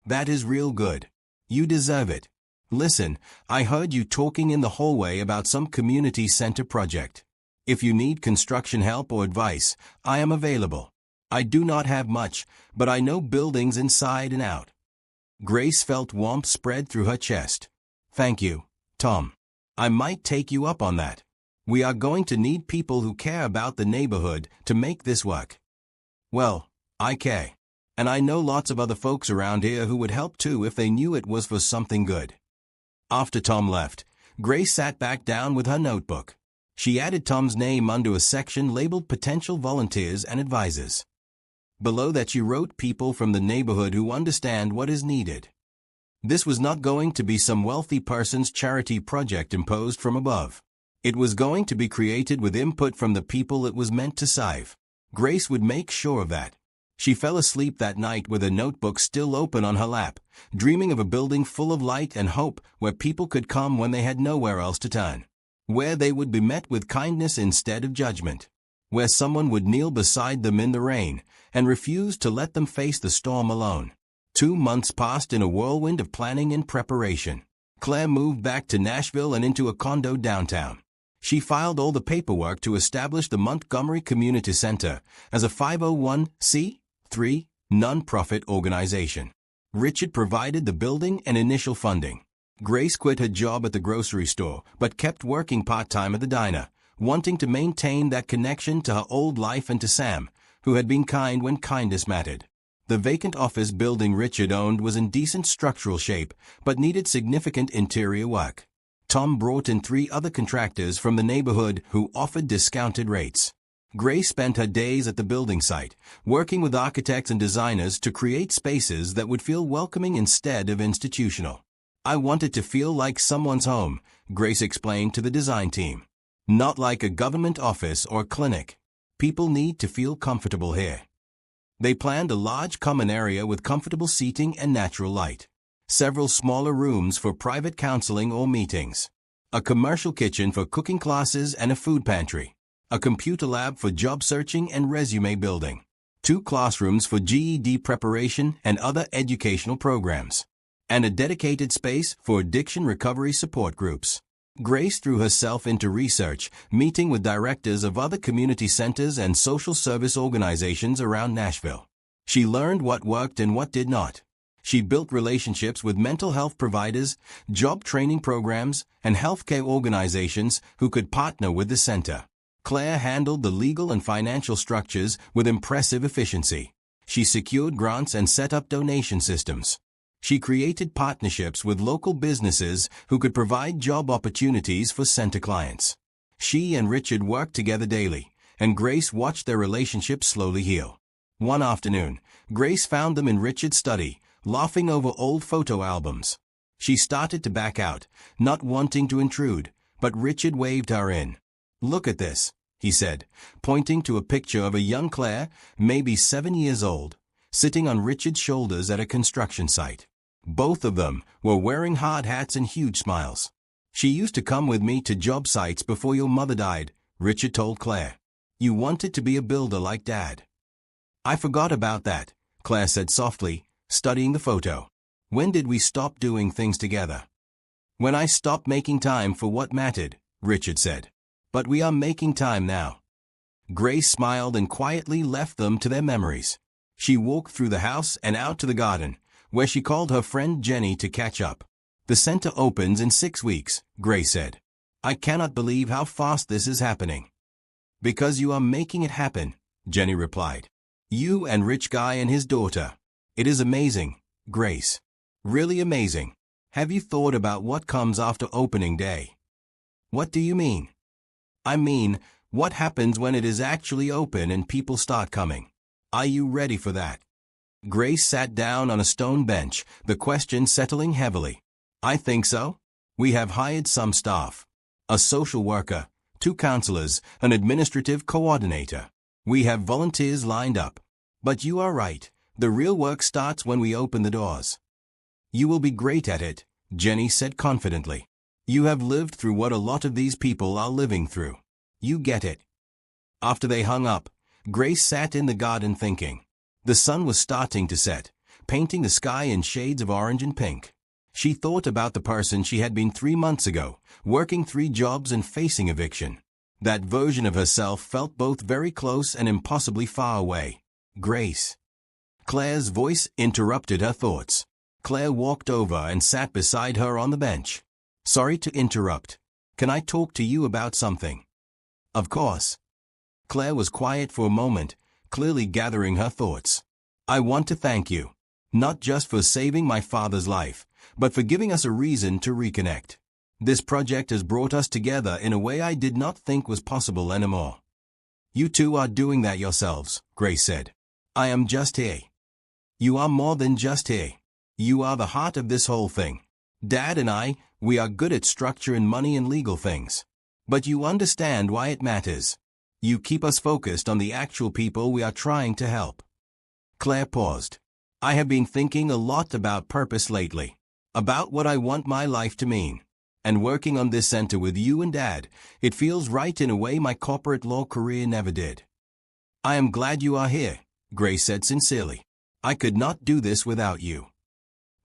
That is real good. You deserve it. Listen, I heard you talking in the hallway about some community center project. If you need construction help or advice, I am available. I do not have much, but I know buildings inside and out. Grace felt warmth spread through her chest. Thank you, Tom. I might take you up on that. We are going to need people who care about the neighborhood to make this work. Well, I care. And I know lots of other folks around here who would help too if they knew it was for something good. After Tom left, Grace sat back down with her notebook. She added Tom's name under a section labeled Potential Volunteers and Advisors. Below that she wrote people from the neighborhood who understand what is needed. This was not going to be some wealthy person's charity project imposed from above. It was going to be created with input from the people it was meant to serve. Grace would make sure of that. She fell asleep that night with a notebook still open on her lap, dreaming of a building full of light and hope where people could come when they had nowhere else to turn. Where they would be met with kindness instead of judgment. Where someone would kneel beside them in the rain and refuse to let them face the storm alone. 2 months passed in a whirlwind of planning and preparation. Claire moved back to Nashville and into a condo downtown. She filed all the paperwork to establish the Montgomery Community Center as a 501c3 non-profit organization. Richard provided the building and initial funding. Grace quit her job at the grocery store but kept working part-time at the diner, wanting to maintain that connection to her old life and to Sam, who had been kind when kindness mattered. The vacant office building Richard owned was in decent structural shape but needed significant interior work. Tom brought in 3 other contractors from the neighborhood who offered discounted rates. Grace spent her days at the building site, working with architects and designers to create spaces that would feel welcoming instead of institutional. I wanted to feel like someone's home, Grace explained to the design team. Not like a government office or clinic. People need to feel comfortable here. They planned a large common area with comfortable seating and natural light. Several smaller rooms for private counseling or meetings. A commercial kitchen for cooking classes and a food pantry. A computer lab for job searching and resume building. 2 classrooms for GED preparation and other educational programs. and a dedicated space for addiction recovery support groups. Grace threw herself into research, meeting with directors of other community centers and social service organizations around Nashville. She learned what worked and what did not. She built relationships with mental health providers, job training programs, and healthcare organizations who could partner with the center. Claire handled the legal and financial structures with impressive efficiency. She secured grants and set up donation systems. She created partnerships with local businesses who could provide job opportunities for center clients. She and Richard worked together daily, and Grace watched their relationship slowly heal. One afternoon, Grace found them in Richard's study, laughing over old photo albums. She started to back out, not wanting to intrude, but Richard waved her in. "Look at this," he said, pointing to a picture of a young Claire, maybe 7 years old, sitting on Richard's shoulders at a construction site. Both of them were wearing hard hats and huge smiles. "She used to come with me to job sites before your mother died," Richard told Claire. "You wanted to be a builder like Dad." "I forgot about that," Claire said softly, studying the photo. "When did we stop doing things together?" "When I stopped making time for what mattered," Richard said. "But we are making time now." Grace smiled and quietly left them to their memories. She walked through the house and out to the garden, where she called her friend Jenny to catch up. "The center opens in 6 weeks," Grace said. "I cannot believe how fast this is happening." "Because you are making it happen," Jenny replied. "You and Rich Guy and his daughter. It is amazing, Grace. Really amazing. Have you thought about what comes after opening day?" "What do you mean?" "I mean, what happens when it is actually open and people start coming? Are you ready for that?" Grace sat down on a stone bench, the question settling heavily. "I think so. We have hired some staff. A social worker, 2 counselors, an administrative coordinator. We have volunteers lined up. But you are right. The real work starts when we open the doors." "You will be great at it," Jenny said confidently. "You have lived through what a lot of these people are living through. You get it." After they hung up, Grace sat in the garden thinking. The sun was starting to set, painting the sky in shades of orange and pink. She thought about the person she had been 3 months ago, working 3 jobs and facing eviction. That version of herself felt both very close and impossibly far away. "Grace." Claire's voice interrupted her thoughts. Claire walked over and sat beside her on the bench. "Sorry to interrupt. Can I talk to you about something?" "Of course." Claire was quiet for a moment, clearly gathering her thoughts. "I want to thank you. Not just for saving my father's life, but for giving us a reason to reconnect. This project has brought us together in a way I did not think was possible anymore." "You two are doing that yourselves," Grace said. "I am just here." "You are more than just here. You are the heart of this whole thing. Dad and I, we are good at structure and money and legal things. But you understand why it matters. You keep us focused on the actual people we are trying to help." Claire paused. "I have been thinking a lot about purpose lately, about what I want my life to mean. And working on this center with you and Dad, it feels right in a way my corporate law career never did." "I am glad you are here," Grace said sincerely. "I could not do this without you."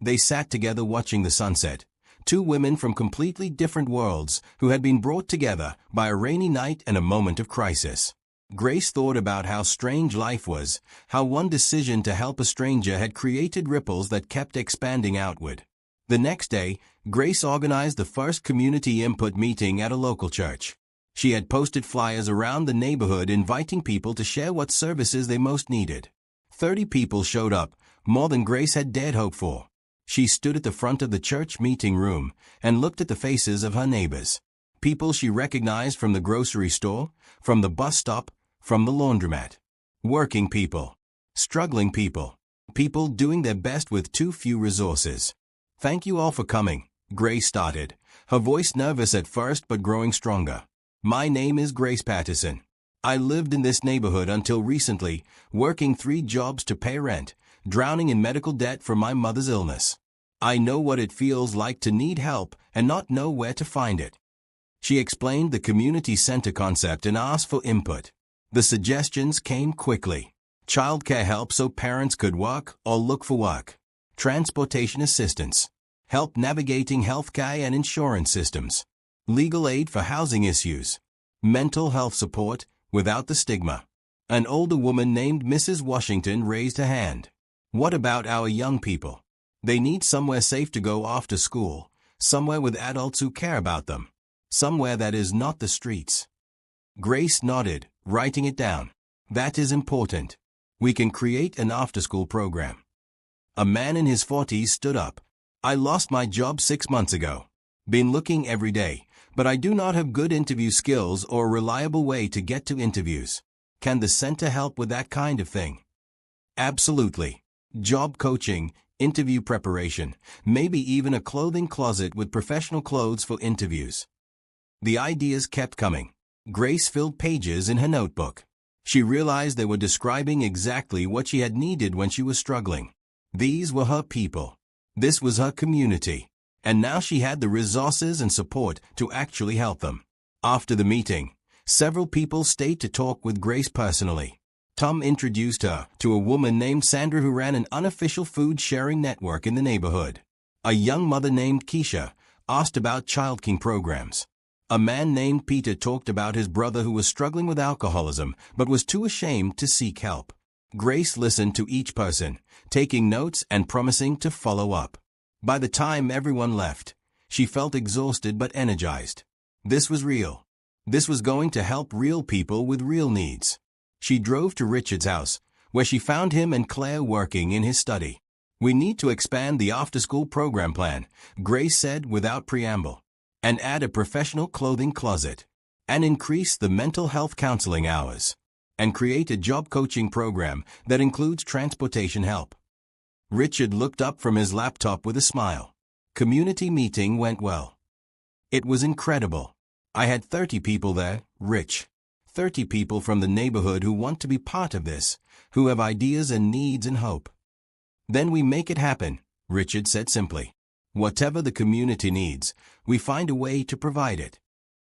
They sat together watching the sunset, 2 women from completely different worlds who had been brought together by a rainy night and a moment of crisis. Grace thought about how strange life was, how one decision to help a stranger had created ripples that kept expanding outward. The next day, Grace organized the first community input meeting at a local church. She had posted flyers around the neighborhood inviting people to share what services they most needed. 30 people showed up, more than Grace had dared hope for. She stood at the front of the church meeting room and looked at the faces of her neighbors. People she recognized from the grocery store, from the bus stop, from the laundromat. Working people. Struggling people. People doing their best with too few resources. "Thank you all for coming," Grace started, her voice nervous at first but growing stronger. "My name is Grace Patterson. I lived in this neighborhood until recently, working 3 jobs to pay rent, drowning in medical debt from my mother's illness. I know what it feels like to need help and not know where to find it." She explained the community center concept and asked for input. The suggestions came quickly. Childcare help so parents could work or look for work. Transportation assistance. help navigating healthcare and insurance systems, legal aid for housing issues, mental health support without the stigma. An older woman named Mrs. Washington raised her hand. What about our young people? They need somewhere safe to go after school, somewhere with adults who care about them, somewhere that is not the streets. Grace nodded, writing it down. That is important. We can create an after-school program. A man in his 40s stood up. I lost my job 6 months ago. Been looking every day, but I do not have good interview skills or a reliable way to get to interviews. Can the center help with that kind of thing? Absolutely. Job coaching, interview preparation, maybe even a clothing closet with professional clothes for interviews. The ideas kept coming. Grace filled pages in her notebook. She realized they were describing exactly what she had needed when she was struggling. These were her people. This was her community. And now she had the resources and support to actually help them. After the meeting, several people stayed to talk with Grace personally. Tom introduced her to a woman named Sandra who ran an unofficial food-sharing network in the neighborhood. A young mother named Keisha asked about Child King programs. A man named Peter talked about his brother who was struggling with alcoholism but was too ashamed to seek help. Grace listened to each person, taking notes and promising to follow up. By the time everyone left, she felt exhausted but energized. This was real. This was going to help real people with real needs. She drove to Richard's house, where she found him and Claire working in his study. We need to expand the after-school program plan, Grace said without preamble, and add a professional clothing closet, and increase the mental health counseling hours, and create a job coaching program that includes transportation help. Richard looked up from his laptop with a smile. Community meeting went well. It was incredible. I had 30 people there, Rich. 30 people from the neighborhood who want to be part of this, who have ideas and needs and hope. Then we make it happen, Richard said simply. Whatever the community needs, we find a way to provide it.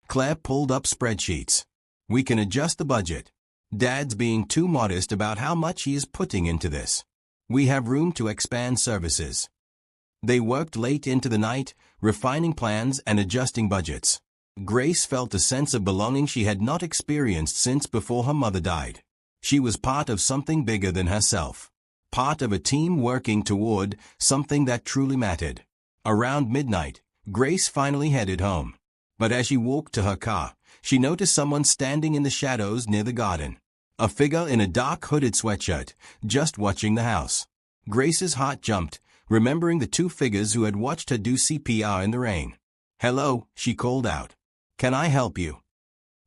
Claire pulled up spreadsheets. We can adjust the budget. Dad's being too modest about how much he is putting into this. We have room to expand services. They worked late into the night, refining plans and adjusting budgets. Grace felt a sense of belonging she had not experienced since before her mother died. She was part of something bigger than herself. Part of a team working toward something that truly mattered. Around midnight, Grace finally headed home. But as she walked to her car, she noticed someone standing in the shadows near the garden. A figure in a dark hooded sweatshirt, just watching the house. Grace's heart jumped, remembering the two figures who had watched her do CPR in the rain. Hello, she called out. Can I help you?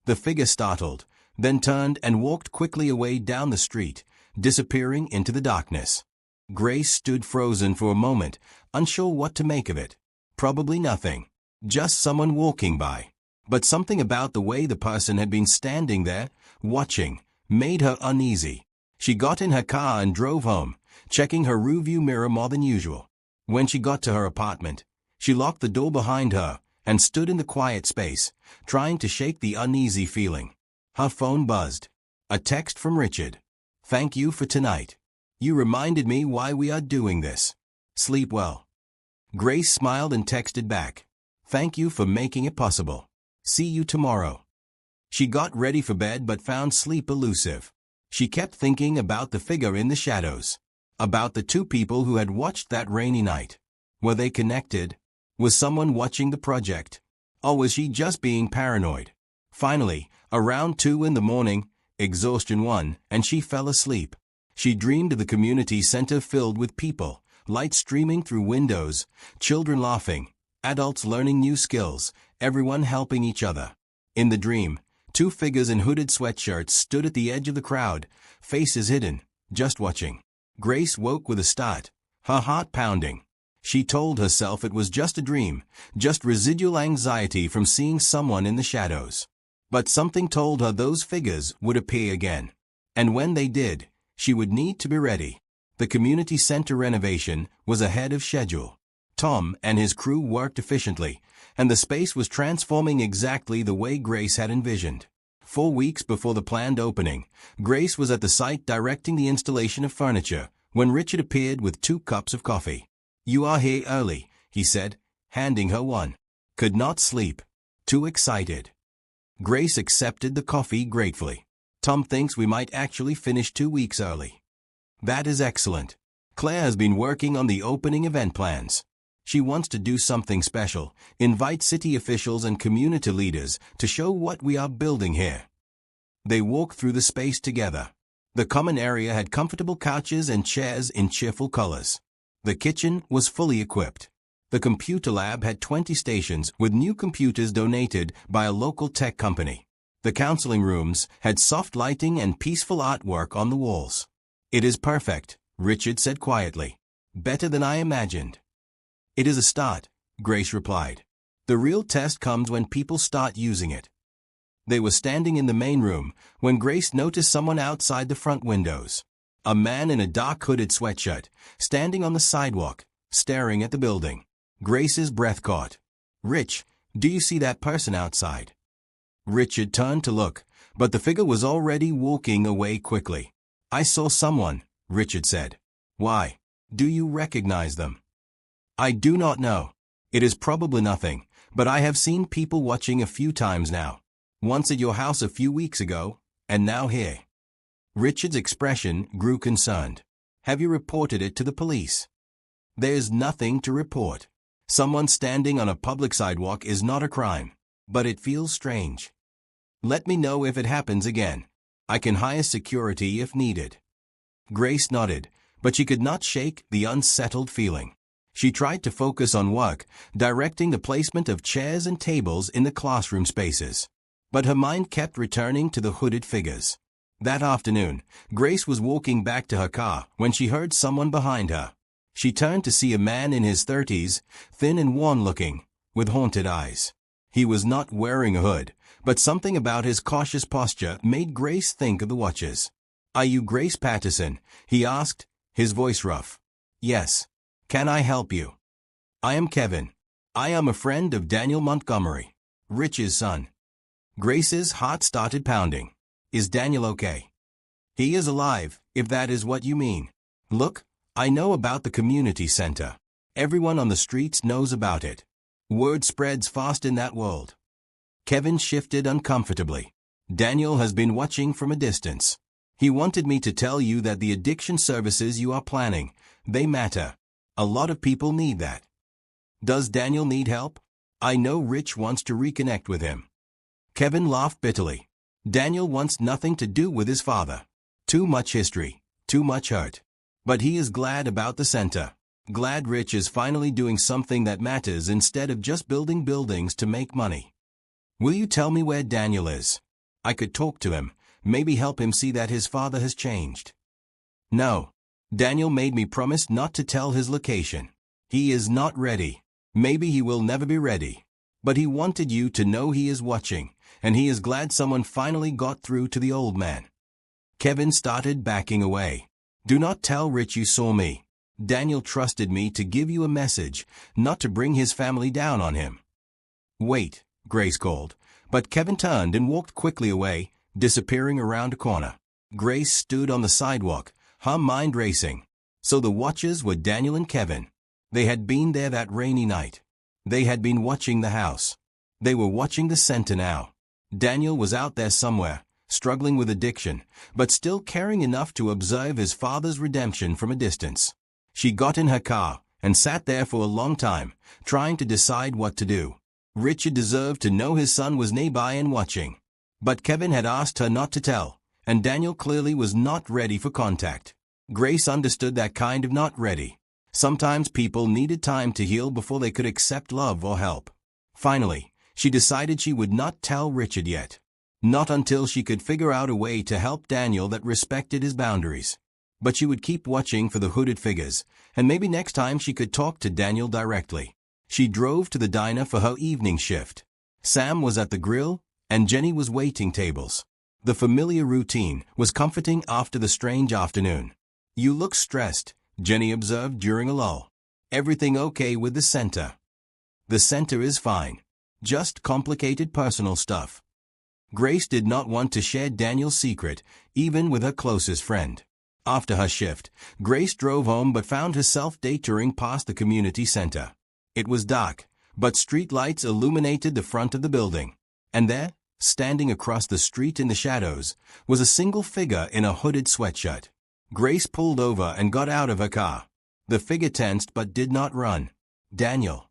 The figure startled, then turned and walked quickly away down the street, disappearing into the darkness. Grace stood frozen for a moment, unsure what to make of it. Probably nothing. Just someone walking by. But something about the way the person had been standing there, watching, made her uneasy. She got in her car and drove home, checking her rearview mirror more than usual. When she got to her apartment, she locked the door behind her and stood in the quiet space, trying to shake the uneasy feeling. Her phone buzzed. A text from Richard. Thank you for tonight. You reminded me why we are doing this. Sleep well. Grace smiled and texted back. Thank you for making it possible. See you tomorrow. She got ready for bed but found sleep elusive. She kept thinking about the figure in the shadows. About the two people who had watched that rainy night. Were they connected? Was someone watching the project? Or was she just being paranoid? Finally, around 2 in the morning, exhaustion won, and she fell asleep. She dreamed of the community center filled with people, light streaming through windows, children laughing, adults learning new skills, everyone helping each other. In the dream, two figures in hooded sweatshirts stood at the edge of the crowd, faces hidden, just watching. Grace woke with a start, her heart pounding. She told herself it was just a dream, just residual anxiety from seeing someone in the shadows. But something told her those figures would appear again. And when they did, she would need to be ready. The community center renovation was ahead of schedule. Tom and his crew worked efficiently, and the space was transforming exactly the way Grace had envisioned. 4 weeks before the planned opening, Grace was at the site directing the installation of furniture when Richard appeared with 2 cups of coffee. You are here early, he said, handing her one. Could not sleep. Too excited. Grace accepted the coffee gratefully. Tom thinks we might actually finish 2 weeks early. That is excellent. Claire has been working on the opening event plans. She wants to do something special, invite city officials and community leaders to show what we are building here. They walked through the space together. The common area had comfortable couches and chairs in cheerful colors. The kitchen was fully equipped. The computer lab had 20 stations with new computers donated by a local tech company. The counseling rooms had soft lighting and peaceful artwork on the walls. It is perfect, Richard said quietly. Better than I imagined. It is a start, Grace replied. The real test comes when people start using it. They were standing in the main room when Grace noticed someone outside the front windows. A man in a dark hooded sweatshirt, standing on the sidewalk, staring at the building. Grace's breath caught. Rich, do you see that person outside? Richard turned to look, but the figure was already walking away quickly. I saw someone, Richard said. Why? Do you recognize them? I do not know. It is probably nothing, but I have seen people watching a few times now. Once at your house a few weeks ago, and now here. Richard's expression grew concerned. Have you reported it to the police? There's nothing to report. Someone standing on a public sidewalk is not a crime, but it feels strange. Let me know if it happens again. I can hire security if needed. Grace nodded, but she could not shake the unsettled feeling. She tried to focus on work, directing the placement of chairs and tables in the classroom spaces. But her mind kept returning to the hooded figures. That afternoon, Grace was walking back to her car when she heard someone behind her. She turned to see a man in his 30s, thin and worn-looking, with haunted eyes. He was not wearing a hood, but something about his cautious posture made Grace think of the watchers. Are you Grace Patterson? He asked, his voice rough. Yes. Can I help you? I am Kevin. I am a friend of Daniel Montgomery, Rich's son. Grace's heart started pounding. Is Daniel okay? He is alive, if that is what you mean. Look, I know about the community center. Everyone on the streets knows about it. Word spreads fast in that world. Kevin shifted uncomfortably. Daniel has been watching from a distance. He wanted me to tell you that the addiction services you are planning, they matter. A lot of people need that. Does Daniel need help? I know Rich wants to reconnect with him. Kevin laughed bitterly. Daniel wants nothing to do with his father. Too much history, too much hurt. But he is glad about the center. Glad Rich is finally doing something that matters instead of just building buildings to make money. Will you tell me where Daniel is? I could talk to him, maybe help him see that his father has changed. No. Daniel made me promise not to tell his location. He is not ready. Maybe he will never be ready. But he wanted you to know he is watching, and he is glad someone finally got through to the old man. Kevin started backing away. Do not tell Rich you saw me. Daniel trusted me to give you a message, not to bring his family down on him. Wait, Grace called, but Kevin turned and walked quickly away, disappearing around a corner. Grace stood on the sidewalk, her mind racing. So the watchers were Daniel and Kevin. They had been there that rainy night. They had been watching the house. They were watching the center now. Daniel was out there somewhere, struggling with addiction, but still caring enough to observe his father's redemption from a distance. She got in her car and sat there for a long time, trying to decide what to do. Richard deserved to know his son was nearby and watching. But Kevin had asked her not to tell, and Daniel clearly was not ready for contact. Grace understood that kind of not ready. Sometimes people needed time to heal before they could accept love or help. Finally, she decided she would not tell Richard yet. Not until she could figure out a way to help Daniel that respected his boundaries. But she would keep watching for the hooded figures, and maybe next time she could talk to Daniel directly. She drove to the diner for her evening shift. Sam was at the grill, and Jenny was waiting tables. The familiar routine was comforting after the strange afternoon. You look stressed, Jenny observed during a lull. Everything okay with the center? The center is fine. Just complicated personal stuff. Grace did not want to share Daniel's secret, even with her closest friend. After her shift, Grace drove home but found herself detouring past the community center. It was dark, but street lights illuminated the front of the building. And there, standing across the street in the shadows, was a single figure in a hooded sweatshirt. Grace pulled over and got out of her car. The figure tensed but did not run. "Daniel."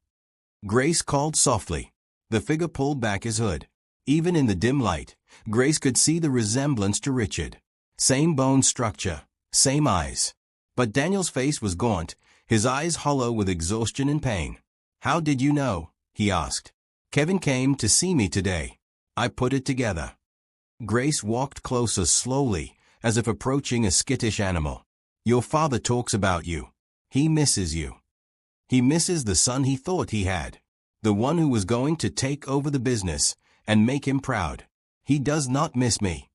Grace called softly. The figure pulled back his hood. Even in the dim light, Grace could see the resemblance to Richard. Same bone structure, same eyes. But Daniel's face was gaunt, his eyes hollow with exhaustion and pain. "How did you know?" he asked. "Kevin came to see me today. I put it together." Grace walked closer slowly, as if approaching a skittish animal. "Your father talks about you. He misses you. He misses the son he thought he had. The one who was going to take over the business and make him proud. He does not miss me."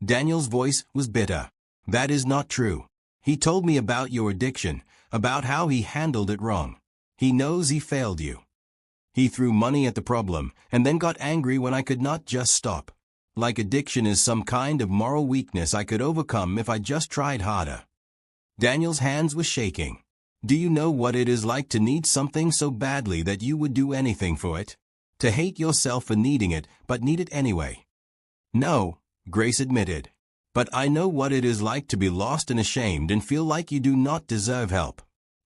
Daniel's voice was bitter. "That is not true. He told me about your addiction, about how he handled it wrong. He knows he failed you. He threw money at the problem and then got angry when I could not just stop. Like addiction is some kind of moral weakness I could overcome if I just tried harder." Daniel's hands were shaking. "Do you know what it is like to need something so badly that you would do anything for it? To hate yourself for needing it, but need it anyway?" "No," Grace admitted. "But I know what it is like to be lost and ashamed and feel like you do not deserve help.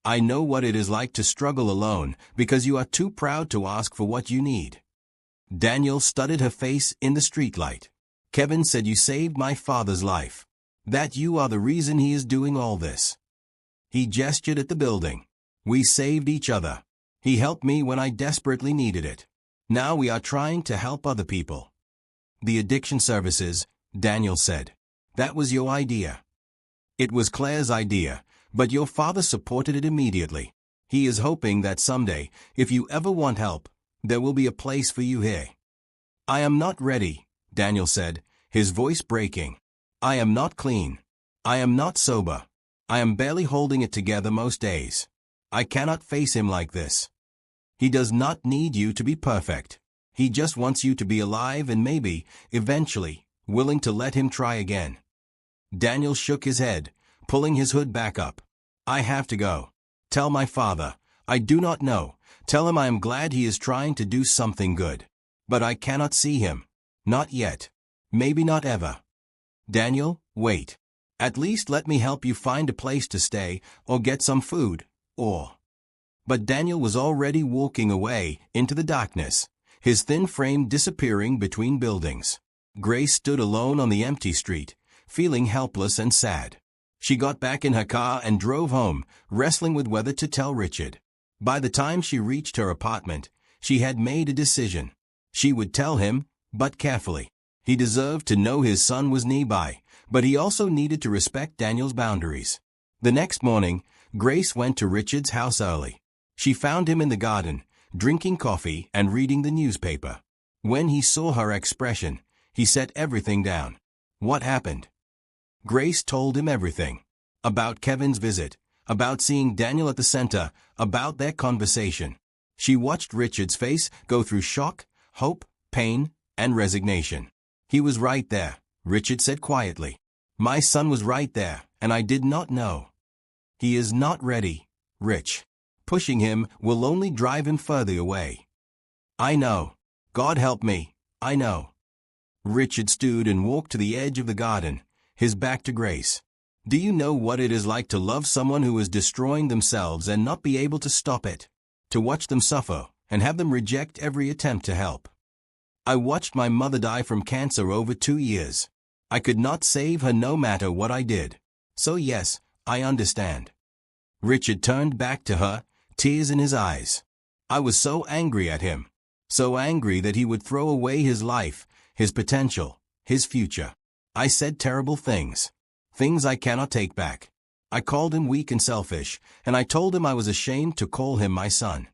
I know what it is like to struggle alone because you are too proud to ask for what you need." Daniel studied her face in the streetlight. "Kevin said you saved my father's life. That you are the reason he is doing all this." He gestured at the building. "We saved each other. He helped me when I desperately needed it. Now we are trying to help other people." "The addiction services," Daniel said. "That was your idea." "It was Claire's idea, but your father supported it immediately. He is hoping that someday, if you ever want help, there will be a place for you here." "I am not ready," Daniel said, his voice breaking. "I am not clean. I am not sober. I am barely holding it together most days. I cannot face him like this. He does not need you to be perfect. He just wants you to be alive and maybe, eventually, willing to let him try again." Daniel shook his head, pulling his hood back up. "I have to go. Tell my father. I do not know. Tell him I am glad he is trying to do something good. But I cannot see him. Not yet. Maybe not ever." "Daniel, wait. At least let me help you find a place to stay, or get some food, or—" But Daniel was already walking away into the darkness, his thin frame disappearing between buildings. Grace stood alone on the empty street, feeling helpless and sad. She got back in her car and drove home, wrestling with whether to tell Richard. By the time she reached her apartment, she had made a decision. She would tell him, but carefully. He deserved to know his son was nearby, but he also needed to respect Daniel's boundaries. The next morning, Grace went to Richard's house early. She found him in the garden, drinking coffee and reading the newspaper. When he saw her expression, he set everything down. "What happened?" Grace told him everything. About Kevin's visit, about seeing Daniel at the center, about their conversation. She watched Richard's face go through shock, hope, pain, and resignation. "He was right there," Richard said quietly. "My son was right there, and I did not know." "He is not ready, Rich. Pushing him will only drive him further away." "I know. God help me, I know." Richard stood and walked to the edge of the garden, his back to Grace. "Do you know what it is like to love someone who is destroying themselves and not be able to stop it? To watch them suffer and have them reject every attempt to help? I watched my mother die from cancer over 2 years. I could not save her no matter what I did. So yes, I understand." Richard turned back to her, tears in his eyes. "I was so angry at him. So angry that he would throw away his life, his potential, his future. I said terrible things. Things I cannot take back. I called him weak and selfish, and I told him I was ashamed to call him my son."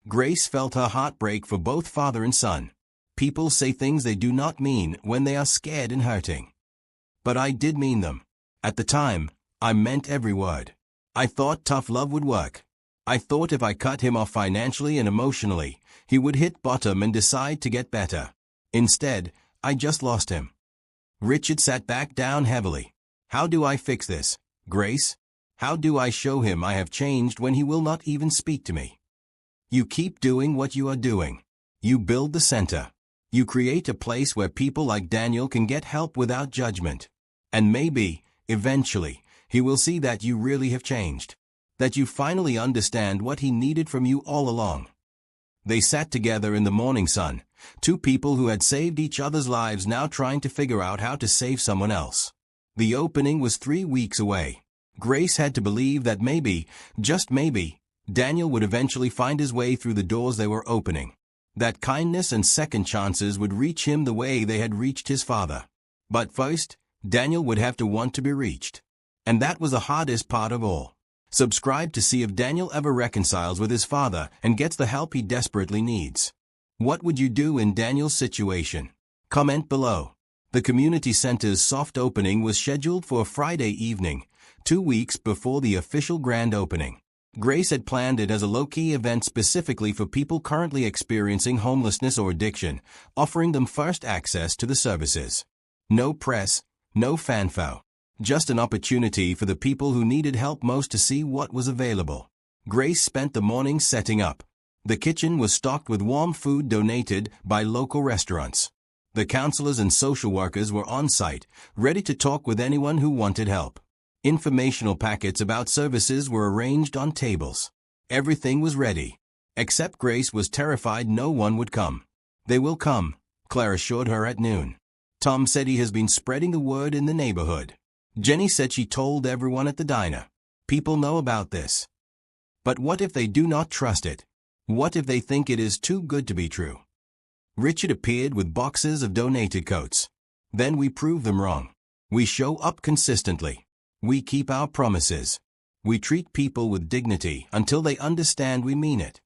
Grace felt her heart break for both father and son. People say things they do not mean when they are scared and hurting. But I did mean them. At the time, I meant every word. I thought tough love would work. I thought if I cut him off financially and emotionally, he would hit bottom and decide to get better. Instead, I just lost him. Richard sat back down heavily. "How do I fix this, Grace? How do I show him I have changed when he will not even speak to me?" You keep doing what you are doing. You build the center. You create a place where people like Daniel can get help without judgment. And maybe, eventually, he will see that you really have changed. That you finally understand what he needed from you all along. They sat together in the morning sun, two people who had saved each other's lives now trying to figure out how to save someone else. The opening was 3 weeks away. Grace had to believe that maybe, just maybe, Daniel would eventually find his way through the doors they were opening. That kindness and second chances would reach him the way they had reached his father. But first, Daniel would have to want to be reached. And that was the hardest part of all. Subscribe to see if Daniel ever reconciles with his father and gets the help he desperately needs. What would you do in Daniel's situation? Comment below. The community center's soft opening was scheduled for a Friday evening, 2 weeks before the official grand opening. Grace had planned it as a low-key event specifically for people currently experiencing homelessness or addiction, offering them first access to the services. No press, no fanfare. Just an opportunity for the people who needed help most to see what was available. Grace spent the morning setting up. The kitchen was stocked with warm food donated by local restaurants. The counselors and social workers were on site, ready to talk with anyone who wanted help. Informational packets about services were arranged on tables. Everything was ready. Except Grace was terrified no one would come. They will come, Claire assured her at noon. Tom said he has been spreading the word in the neighborhood. Jenny said she told everyone at the diner. People know about this. But what if they do not trust it? What if they think it is too good to be true? Richard appeared with boxes of donated coats. Then we prove them wrong. We show up consistently. We keep our promises. We treat people with dignity until they understand we mean it.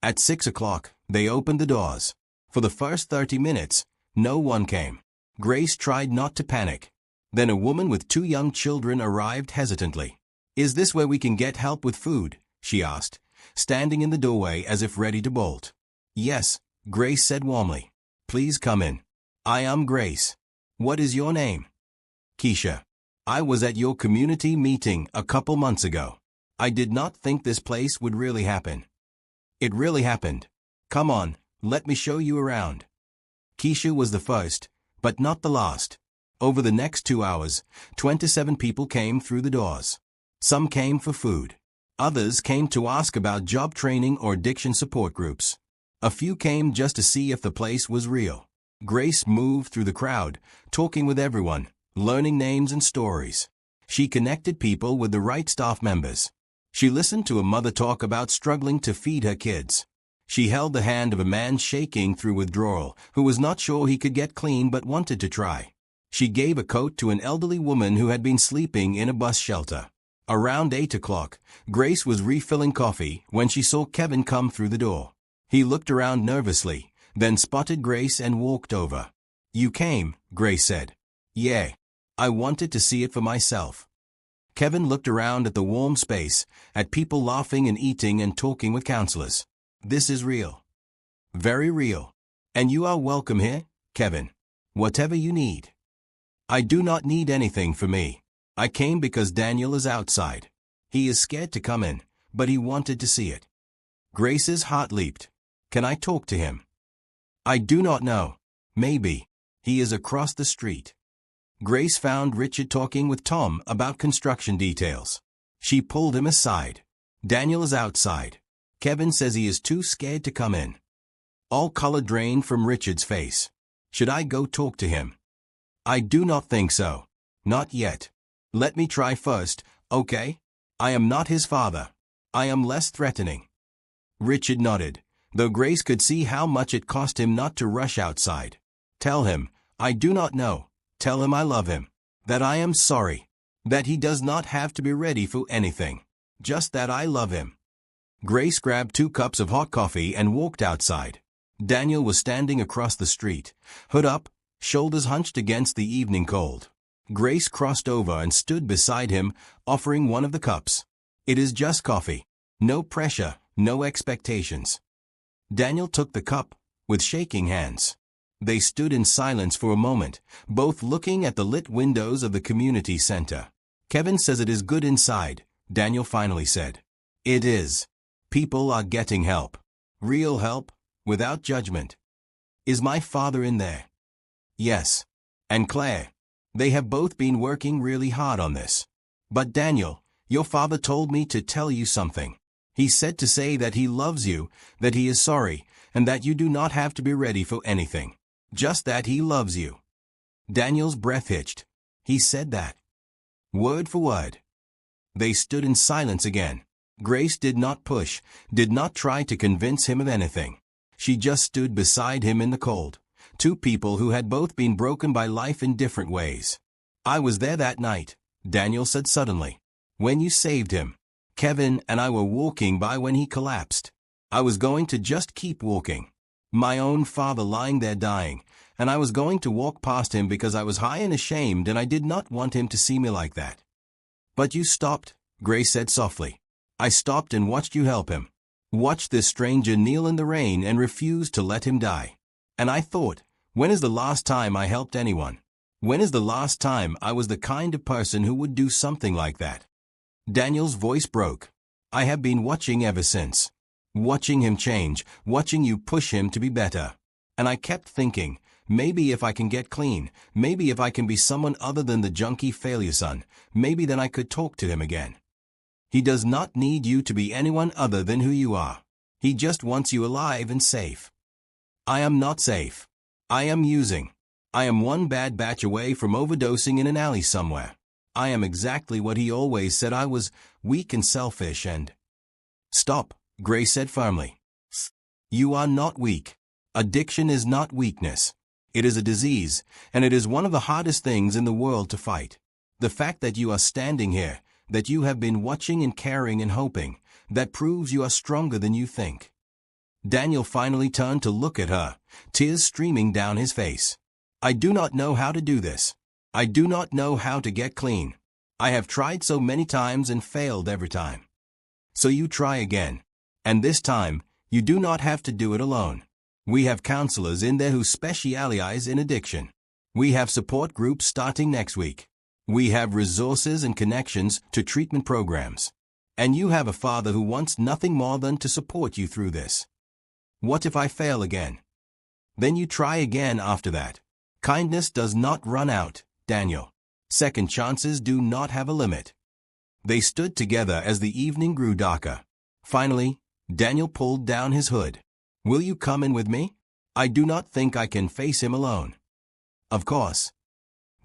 At 6 o'clock, they opened the doors. For the first 30 minutes, no one came. Grace tried not to panic. Then a woman with 2 young children arrived hesitantly. "Is this where we can get help with food?" she asked, standing in the doorway as if ready to bolt. "Yes," Grace said warmly. "Please come in. I am Grace. What is your name?" "Keisha. I was at your community meeting a couple months ago. I did not think this place would really happen." "It really happened. Come on, let me show you around." Keisha was the first, but not the last. Over the next 2 hours, 27 people came through the doors. Some came for food. Others came to ask about job training or addiction support groups. A few came just to see if the place was real. Grace moved through the crowd, talking with everyone, learning names and stories. She connected people with the right staff members. She listened to a mother talk about struggling to feed her kids. She held the hand of a man shaking through withdrawal, who was not sure he could get clean but wanted to try. She gave a coat to an elderly woman who had been sleeping in a bus shelter. Around 8 o'clock, Grace was refilling coffee when she saw Kevin come through the door. He looked around nervously, then spotted Grace and walked over. "You came," Grace said. "Yeah. I wanted to see it for myself." Kevin looked around at the warm space, at people laughing and eating and talking with counselors. "This is real. Very real. And you are welcome here, Kevin. Whatever you need." "I do not need anything for me. I came because Daniel is outside. He is scared to come in, but he wanted to see it." Grace's heart leaped. "Can I talk to him?" "I do not know. Maybe. He is across the street." Grace found Richard talking with Tom about construction details. She pulled him aside. "Daniel is outside. Kevin says he is too scared to come in." All color drained from Richard's face. "Should I go talk to him?" "I do not think so. Not yet. Let me try first, okay? I am not his father. I am less threatening." Richard nodded, though Grace could see how much it cost him not to rush outside. "Tell him, I do not know. Tell him I love him. That I am sorry. That he does not have to be ready for anything. Just that I love him." Grace grabbed 2 cups of hot coffee and walked outside. Daniel was standing across the street, hood up, shoulders hunched against the evening cold. Grace crossed over and stood beside him, offering one of the cups. "It is just coffee. No pressure, no expectations." Daniel took the cup, with shaking hands. They stood in silence for a moment, both looking at the lit windows of the community center. "Kevin says it is good inside," Daniel finally said. "It is. People are getting help. Real help, without judgment. Is my father in there? Yes. And Claire. They have both been working really hard on this. But Daniel, your father told me to tell you something. He said to say that he loves you, that he is sorry, and that you do not have to be ready for anything. Just that he loves you. Daniel's breath hitched. He said that. Word for word. They stood in silence again. Grace did not push, did not try to convince him of anything. She just stood beside him in the cold. Two people who had both been broken by life in different ways. I was there that night, Daniel said suddenly. When you saved him. Kevin and I were walking by when he collapsed. I was going to just keep walking. My own father lying there dying, and I was going to walk past him because I was high and ashamed and I did not want him to see me like that. But you stopped, Grace said softly. I stopped and watched you help him. Watched this stranger kneel in the rain and refuse to let him die. And I thought, when is the last time I helped anyone? When is the last time I was the kind of person who would do something like that? Daniel's voice broke. I have been watching ever since. Watching him change, watching you push him to be better. And I kept thinking, maybe if I can get clean, maybe if I can be someone other than the junkie failure son, maybe then I could talk to him again. He does not need you to be anyone other than who you are. He just wants you alive and safe. I am not safe. I am using. I am one bad batch away from overdosing in an alley somewhere. I am exactly what he always said I was, weak and selfish and... Stop, Grace said firmly. You are not weak. Addiction is not weakness. It is a disease, and it is one of the hardest things in the world to fight. The fact that you are standing here, that you have been watching and caring and hoping, that proves you are stronger than you think. Daniel finally turned to look at her, tears streaming down his face. I do not know how to do this. I do not know how to get clean. I have tried so many times and failed every time. So you try again. And this time, you do not have to do it alone. We have counselors in there who specialize in addiction. We have support groups starting next week. We have resources and connections to treatment programs. And you have a father who wants nothing more than to support you through this. What if I fail again? Then you try again after that. Kindness does not run out, Daniel. Second chances do not have a limit. They stood together as the evening grew darker. Finally, Daniel pulled down his hood. Will you come in with me? I do not think I can face him alone. Of course.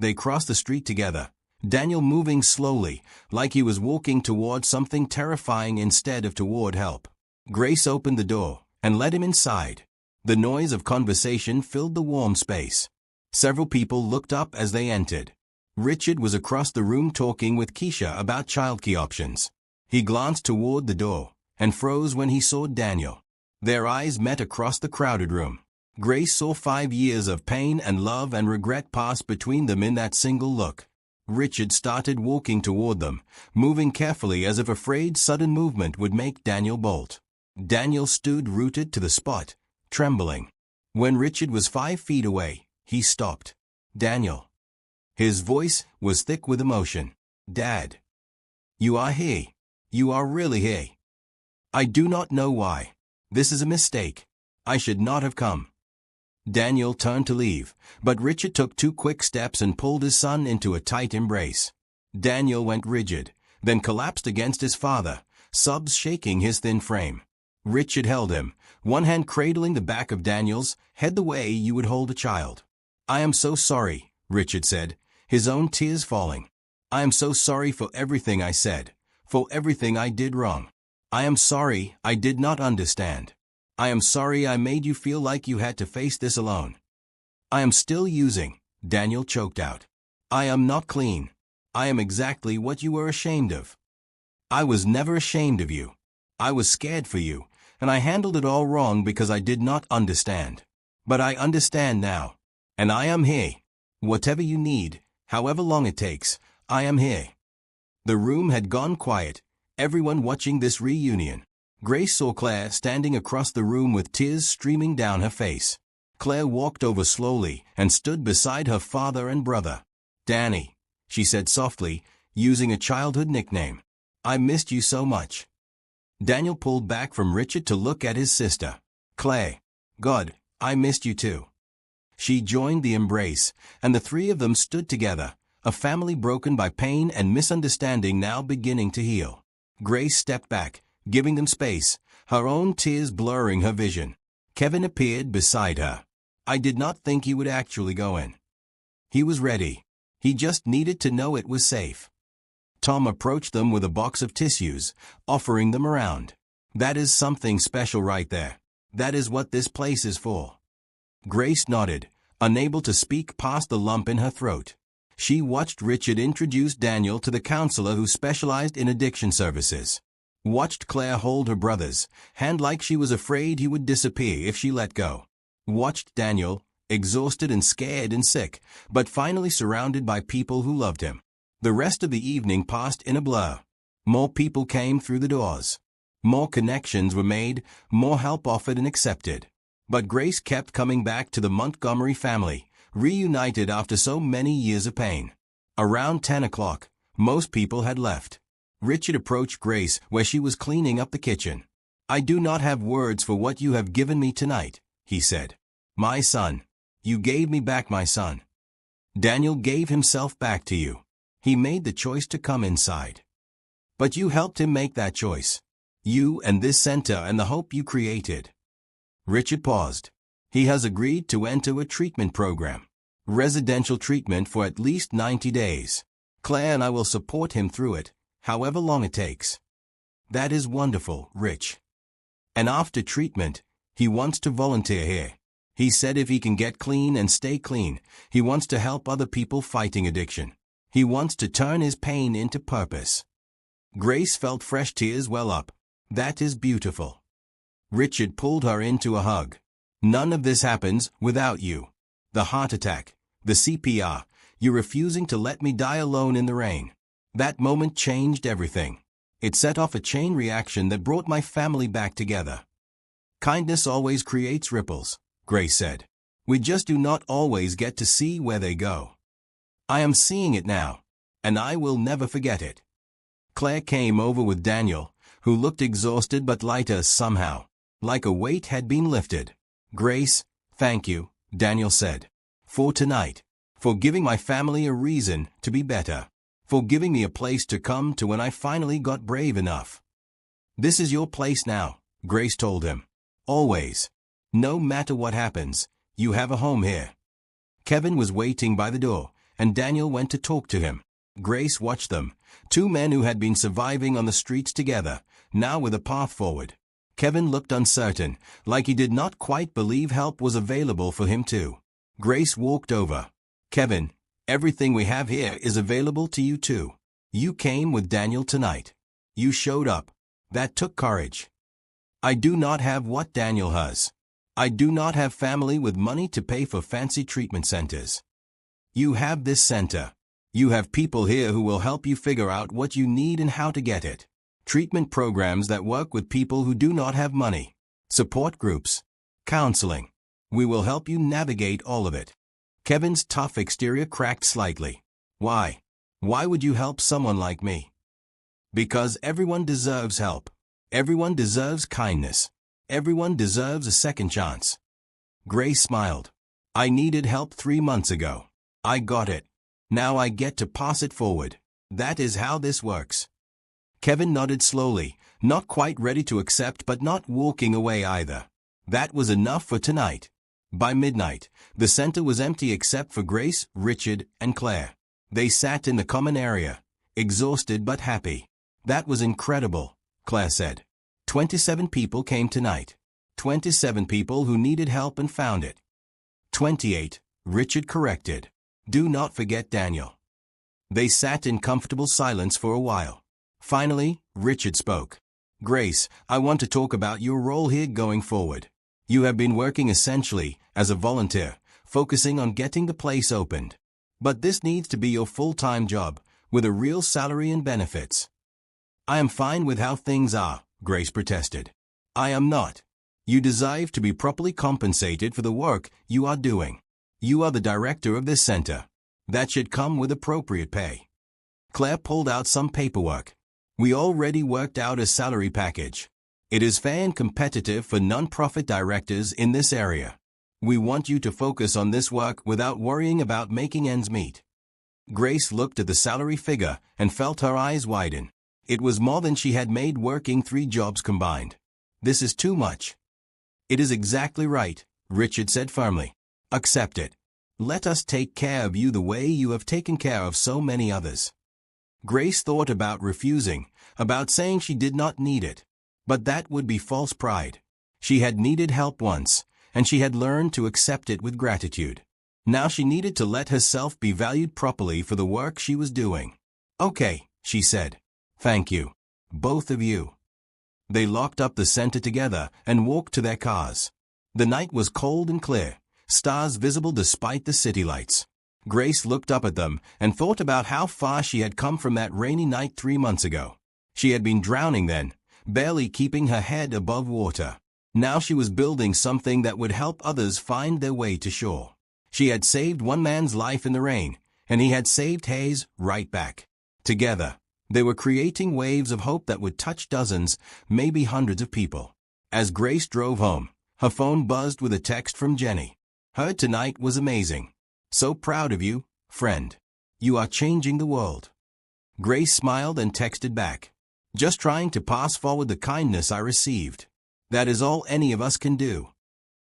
They crossed the street together, Daniel moving slowly, like he was walking toward something terrifying instead of toward help. Grace opened the door and led him inside. The noise of conversation filled the warm space. Several people looked up as they entered. Richard was across the room talking with Keisha about childcare options. He glanced toward the door and froze when he saw Daniel. Their eyes met across the crowded room. Grace saw 5 years of pain and love and regret pass between them in that single look. Richard started walking toward them, moving carefully as if afraid sudden movement would make Daniel bolt. Daniel stood rooted to the spot, trembling. When Richard was 5 feet away, he stopped. Daniel. His voice was thick with emotion. Dad. You are here. You are really here. I do not know why. This is a mistake. I should not have come. Daniel turned to leave, but Richard took 2 quick steps and pulled his son into a tight embrace. Daniel went rigid, then collapsed against his father, sobs shaking his thin frame. Richard held him, one hand cradling the back of Daniel's head the way you would hold a child. I am so sorry, Richard said, his own tears falling. I am so sorry for everything I said, for everything I did wrong. I am sorry I did not understand. I am sorry I made you feel like you had to face this alone. I am still using, Daniel choked out. I am not clean. I am exactly what you were ashamed of. I was never ashamed of you. I was scared for you, and I handled it all wrong because I did not understand. But I understand now, and I am here. Whatever you need, however long it takes, I am here. The room had gone quiet, everyone watching this reunion. Grace saw Claire standing across the room with tears streaming down her face. Claire walked over slowly and stood beside her father and brother. Danny, she said softly, using a childhood nickname. I missed you so much. Daniel pulled back from Richard to look at his sister. Claire. God, I missed you too. She joined the embrace, and the three of them stood together, a family broken by pain and misunderstanding now beginning to heal. Grace stepped back, giving them space, her own tears blurring her vision. Kevin appeared beside her. I did not think he would actually go in. He was ready. He just needed to know it was safe. Tom approached them with a box of tissues, offering them around. That is something special right there. That is what this place is for. Grace nodded, unable to speak past the lump in her throat. She watched Richard introduce Daniel to the counselor who specialized in addiction services. Watched Claire hold her brother's hand like she was afraid he would disappear if she let go. Watched Daniel, exhausted and scared and sick, but finally surrounded by people who loved him. The rest of the evening passed in a blur. More people came through the doors. More connections were made, more help offered and accepted. But Grace kept coming back to the Montgomery family, reunited after so many years of pain. Around 10 o'clock, most people had left. Richard approached Grace where she was cleaning up the kitchen. I do not have words for what you have given me tonight, he said. My son. You gave me back my son. Daniel gave himself back to you. He made the choice to come inside. But you helped him make that choice. You and this center and the hope you created. Richard paused. He has agreed to enter a treatment program. Residential treatment for at least 90 days. Claire and I will support him through it, however long it takes. That is wonderful, Rich. And after treatment, he wants to volunteer here. He said if he can get clean and stay clean, he wants to help other people fighting addiction. He wants to turn his pain into purpose. Grace felt fresh tears well up. That is beautiful. Richard pulled her into a hug. None of this happens without you. The heart attack, the CPR, you refusing to let me die alone in the rain. That moment changed everything. It set off a chain reaction that brought my family back together. Kindness always creates ripples, Grace said. We just do not always get to see where they go. I am seeing it now, and I will never forget it. Claire came over with Daniel, who looked exhausted but lighter somehow, like a weight had been lifted. Grace, thank you, Daniel said, for tonight, for giving my family a reason to be better, for giving me a place to come to when I finally got brave enough. This is your place now, Grace told him. Always. No matter what happens, you have a home here. Kevin was waiting by the door, and Daniel went to talk to him. Grace watched them, two men who had been surviving on the streets together, now with a path forward. Kevin looked uncertain, like he did not quite believe help was available for him too. Grace walked over. Kevin, everything we have here is available to you too. You came with Daniel tonight. You showed up. That took courage. I do not have what Daniel has. I do not have family with money to pay for fancy treatment centers. You have this center. You have people here who will help you figure out what you need and how to get it. Treatment programs that work with people who do not have money. Support groups. Counseling. We will help you navigate all of it. Kevin's tough exterior cracked slightly. Why? Why would you help someone like me? Because everyone deserves help. Everyone deserves kindness. Everyone deserves a second chance. Grace smiled. I needed help 3 months ago. I got it. Now I get to pass it forward. That is how this works. Kevin nodded slowly, not quite ready to accept but not walking away either. That was enough for tonight. By midnight, the center was empty except for Grace, Richard, and Claire. They sat in the common area, exhausted but happy. That was incredible, Claire said. 27 people came tonight. 27 people who needed help and found it. 28, Richard corrected. Do not forget Daniel. They sat in comfortable silence for a while. Finally, Richard spoke. Grace, I want to talk about your role here going forward. You have been working essentially as a volunteer, focusing on getting the place opened. But this needs to be your full-time job, with a real salary and benefits. I am fine with how things are, Grace protested. I am not. You deserve to be properly compensated for the work you are doing. You are the director of this center. That should come with appropriate pay. Claire pulled out some paperwork. We already worked out a salary package. It is fair and competitive for non-profit directors in this area. We want you to focus on this work without worrying about making ends meet." Grace looked at the salary figure and felt her eyes widen. It was more than she had made working 3 jobs combined. "This is too much." "It is exactly right," Richard said firmly. "Accept it. Let us take care of you the way you have taken care of so many others." Grace thought about refusing, about saying she did not need it. But that would be false pride. She had needed help once, and she had learned to accept it with gratitude. Now she needed to let herself be valued properly for the work she was doing. "Okay," she said. "Thank you. Both of you." They locked up the center together and walked to their cars. The night was cold and clear, stars visible despite the city lights. Grace looked up at them and thought about how far she had come from that rainy night 3 months ago. She had been drowning then, barely keeping her head above water. Now she was building something that would help others find their way to shore. She had saved one man's life in the rain, and he had saved Hayes right back. Together, they were creating waves of hope that would touch dozens, maybe hundreds of people. As Grace drove home, her phone buzzed with a text from Jenny. "Heard tonight was amazing. So proud of you, friend. You are changing the world." Grace smiled and texted back. "Just trying to pass forward the kindness I received. That is all any of us can do."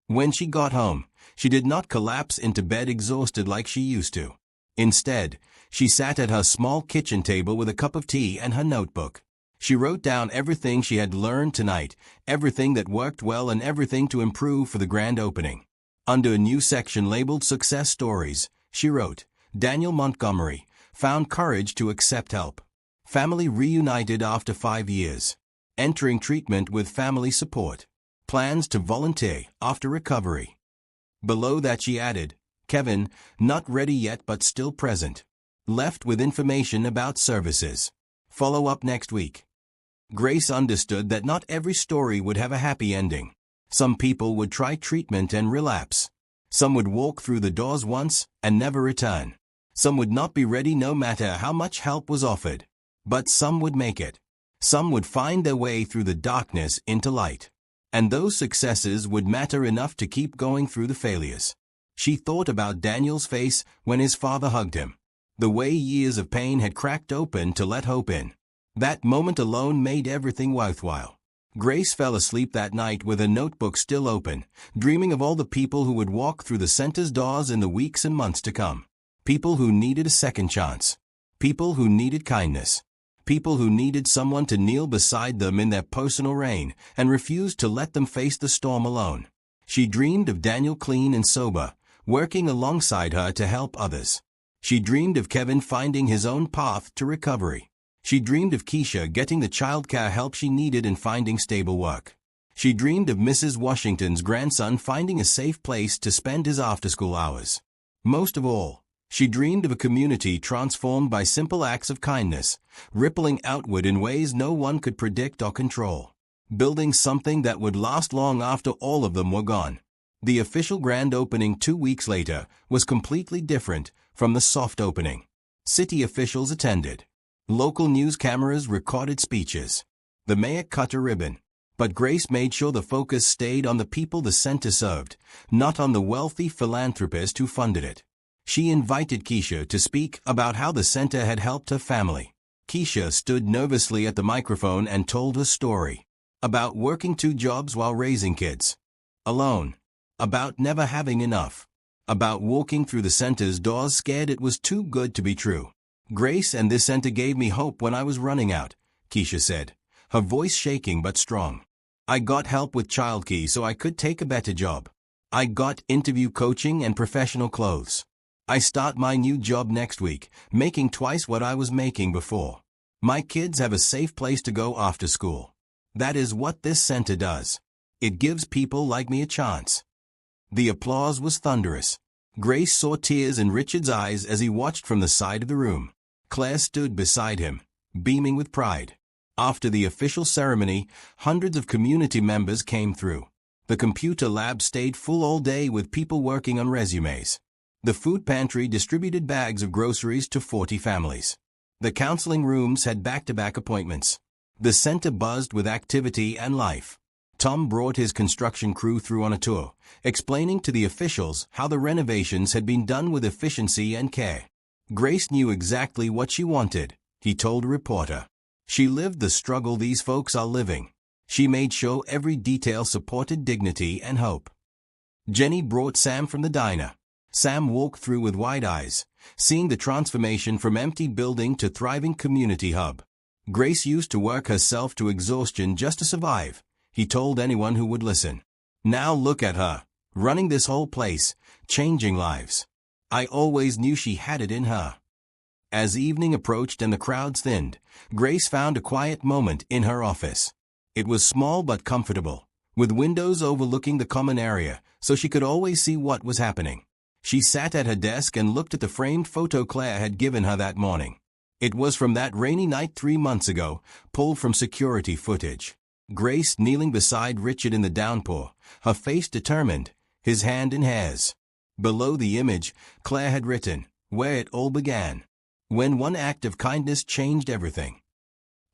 When she got home, she did not collapse into bed exhausted like she used to. Instead, she sat at her small kitchen table with a cup of tea and her notebook. She wrote down everything she had learned tonight, everything that worked well and everything to improve for the grand opening. Under a new section labeled Success Stories, she wrote, "Daniel Montgomery found courage to accept help. Family reunited after 5 years. Entering treatment with family support. Plans to volunteer after recovery." Below that she added, "Kevin, not ready yet but still present. Left with information about services. Follow up next week." Grace understood that not every story would have a happy ending. Some people would try treatment and relapse. Some would walk through the doors once and never return. Some would not be ready no matter how much help was offered. But some would make it. Some would find their way through the darkness into light. And those successes would matter enough to keep going through the failures. She thought about Daniel's face when his father hugged him. The way years of pain had cracked open to let hope in. That moment alone made everything worthwhile. Grace fell asleep that night with her notebook still open, dreaming of all the people who would walk through the center's doors in the weeks and months to come. People who needed a second chance. People who needed kindness. People who needed someone to kneel beside them in their personal rain and refused to let them face the storm alone. She dreamed of Daniel clean and sober, working alongside her to help others. She dreamed of Kevin finding his own path to recovery. She dreamed of Keisha getting the childcare help she needed and finding stable work. She dreamed of Mrs. Washington's grandson finding a safe place to spend his after-school hours. Most of all, she dreamed of a community transformed by simple acts of kindness, rippling outward in ways no one could predict or control. Building something that would last long after all of them were gone. The official grand opening 2 weeks later was completely different from the soft opening. City officials attended. Local news cameras recorded speeches. The mayor cut a ribbon. But Grace made sure the focus stayed on the people the center served, not on the wealthy philanthropist who funded it. She invited Keisha to speak about how the center had helped her family. Keisha stood nervously at the microphone and told her story. About working 2 jobs while raising kids. Alone. About never having enough. About walking through the center's doors scared it was too good to be true. "Grace and this center gave me hope when I was running out," Keisha said, her voice shaking but strong. "I got help with childcare so I could take a better job. I got interview coaching and professional clothes. I start my new job next week, making twice what I was making before. My kids have a safe place to go after school. That is what this center does. It gives people like me a chance." The applause was thunderous. Grace saw tears in Richard's eyes as he watched from the side of the room. Claire stood beside him, beaming with pride. After the official ceremony, hundreds of community members came through. The computer lab stayed full all day with people working on resumes. The food pantry distributed bags of groceries to 40 families. The counseling rooms had back-to-back appointments. The center buzzed with activity and life. Tom brought his construction crew through on a tour, explaining to the officials how the renovations had been done with efficiency and care. Grace knew exactly what she wanted, he told a reporter. She lived the struggle these folks are living. She made sure every detail supported dignity and hope. Jenny brought Sam from the diner. Sam walked through with wide eyes, seeing the transformation from empty building to thriving community hub. Grace used to work herself to exhaustion just to survive, he told anyone who would listen. Now look at her, running this whole place, changing lives. I always knew she had it in her. As evening approached and the crowds thinned, Grace found a quiet moment in her office. It was small but comfortable, with windows overlooking the common area, so she could always see what was happening. She sat at her desk and looked at the framed photo Claire had given her that morning. It was from that rainy night 3 months ago, pulled from security footage. Grace kneeling beside Richard in the downpour, her face determined, his hand in hers. Below the image, Claire had written, "Where it all began. When one act of kindness changed everything."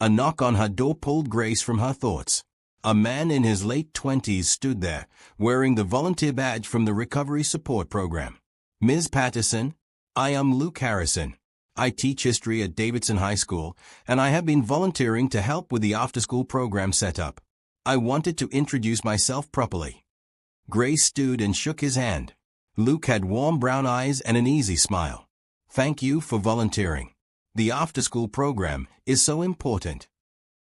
A knock on her door pulled Grace from her thoughts. A man in his late 20s stood there, wearing the volunteer badge from the Recovery Support Program. "Ms. Patterson, I am Luke Harrison. I teach history at Davidson High School, and I have been volunteering to help with the after-school program setup. I wanted to introduce myself properly." Grace stood and shook his hand. Luke had warm brown eyes and an easy smile. "Thank you for volunteering. The after-school program is so important.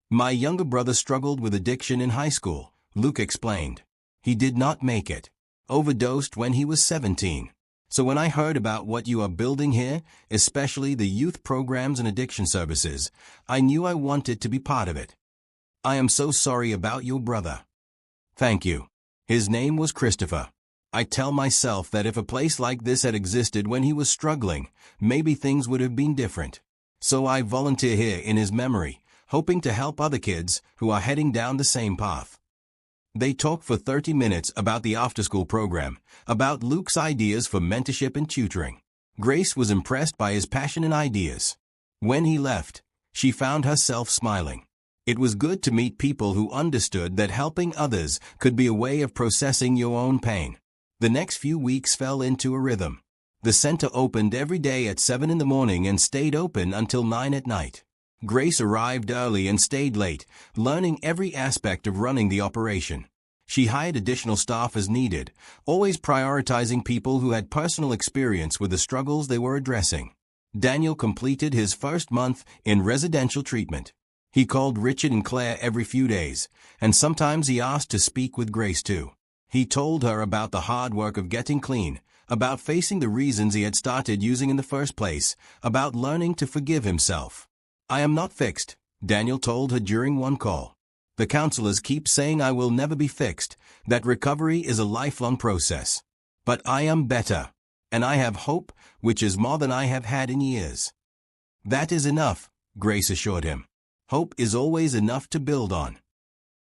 My younger brother struggled with addiction in high school," Luke explained. "He did not make it. Overdosed when he was 17. So when I heard about what you are building here, especially the youth programs and addiction services, I knew I wanted to be part of it. I am so sorry about your brother." "Thank you. His name was Christopher. I tell myself that if a place like this had existed when he was struggling, maybe things would have been different. So I volunteer here in his memory, hoping to help other kids who are heading down the same path." They talked for 30 minutes about the after-school program, about Luke's ideas for mentorship and tutoring. Grace was impressed by his passion and ideas. When he left, she found herself smiling. It was good to meet people who understood that helping others could be a way of processing your own pain. The next few weeks fell into a rhythm. The center opened every day at 7 in the morning and stayed open until 9 at night. Grace arrived early and stayed late, learning every aspect of running the operation. She hired additional staff as needed, always prioritizing people who had personal experience with the struggles they were addressing. Daniel completed his first month in residential treatment. He called Richard and Claire every few days, and sometimes he asked to speak with Grace too. He told her about the hard work of getting clean, about facing the reasons he had started using in the first place, about learning to forgive himself. "I am not fixed," Daniel told her during one call. "The counselors keep saying I will never be fixed, that recovery is a lifelong process. But I am better, and I have hope, which is more than I have had in years." "That is enough," Grace assured him. "Hope is always enough to build on."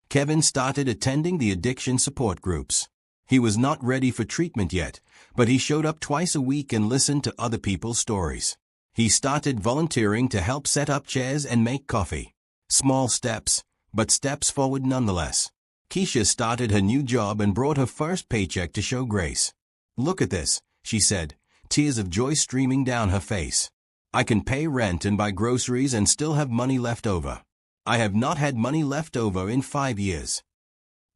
Kevin started attending the addiction support groups. He was not ready for treatment yet, but he showed up twice a week and listened to other people's stories. He started volunteering to help set up chairs and make coffee. Small steps, but steps forward nonetheless. Keisha started her new job and brought her first paycheck to show Grace. "Look at this," she said, tears of joy streaming down her face. "I can pay rent and buy groceries and still have money left over. I have not had money left over in 5 years."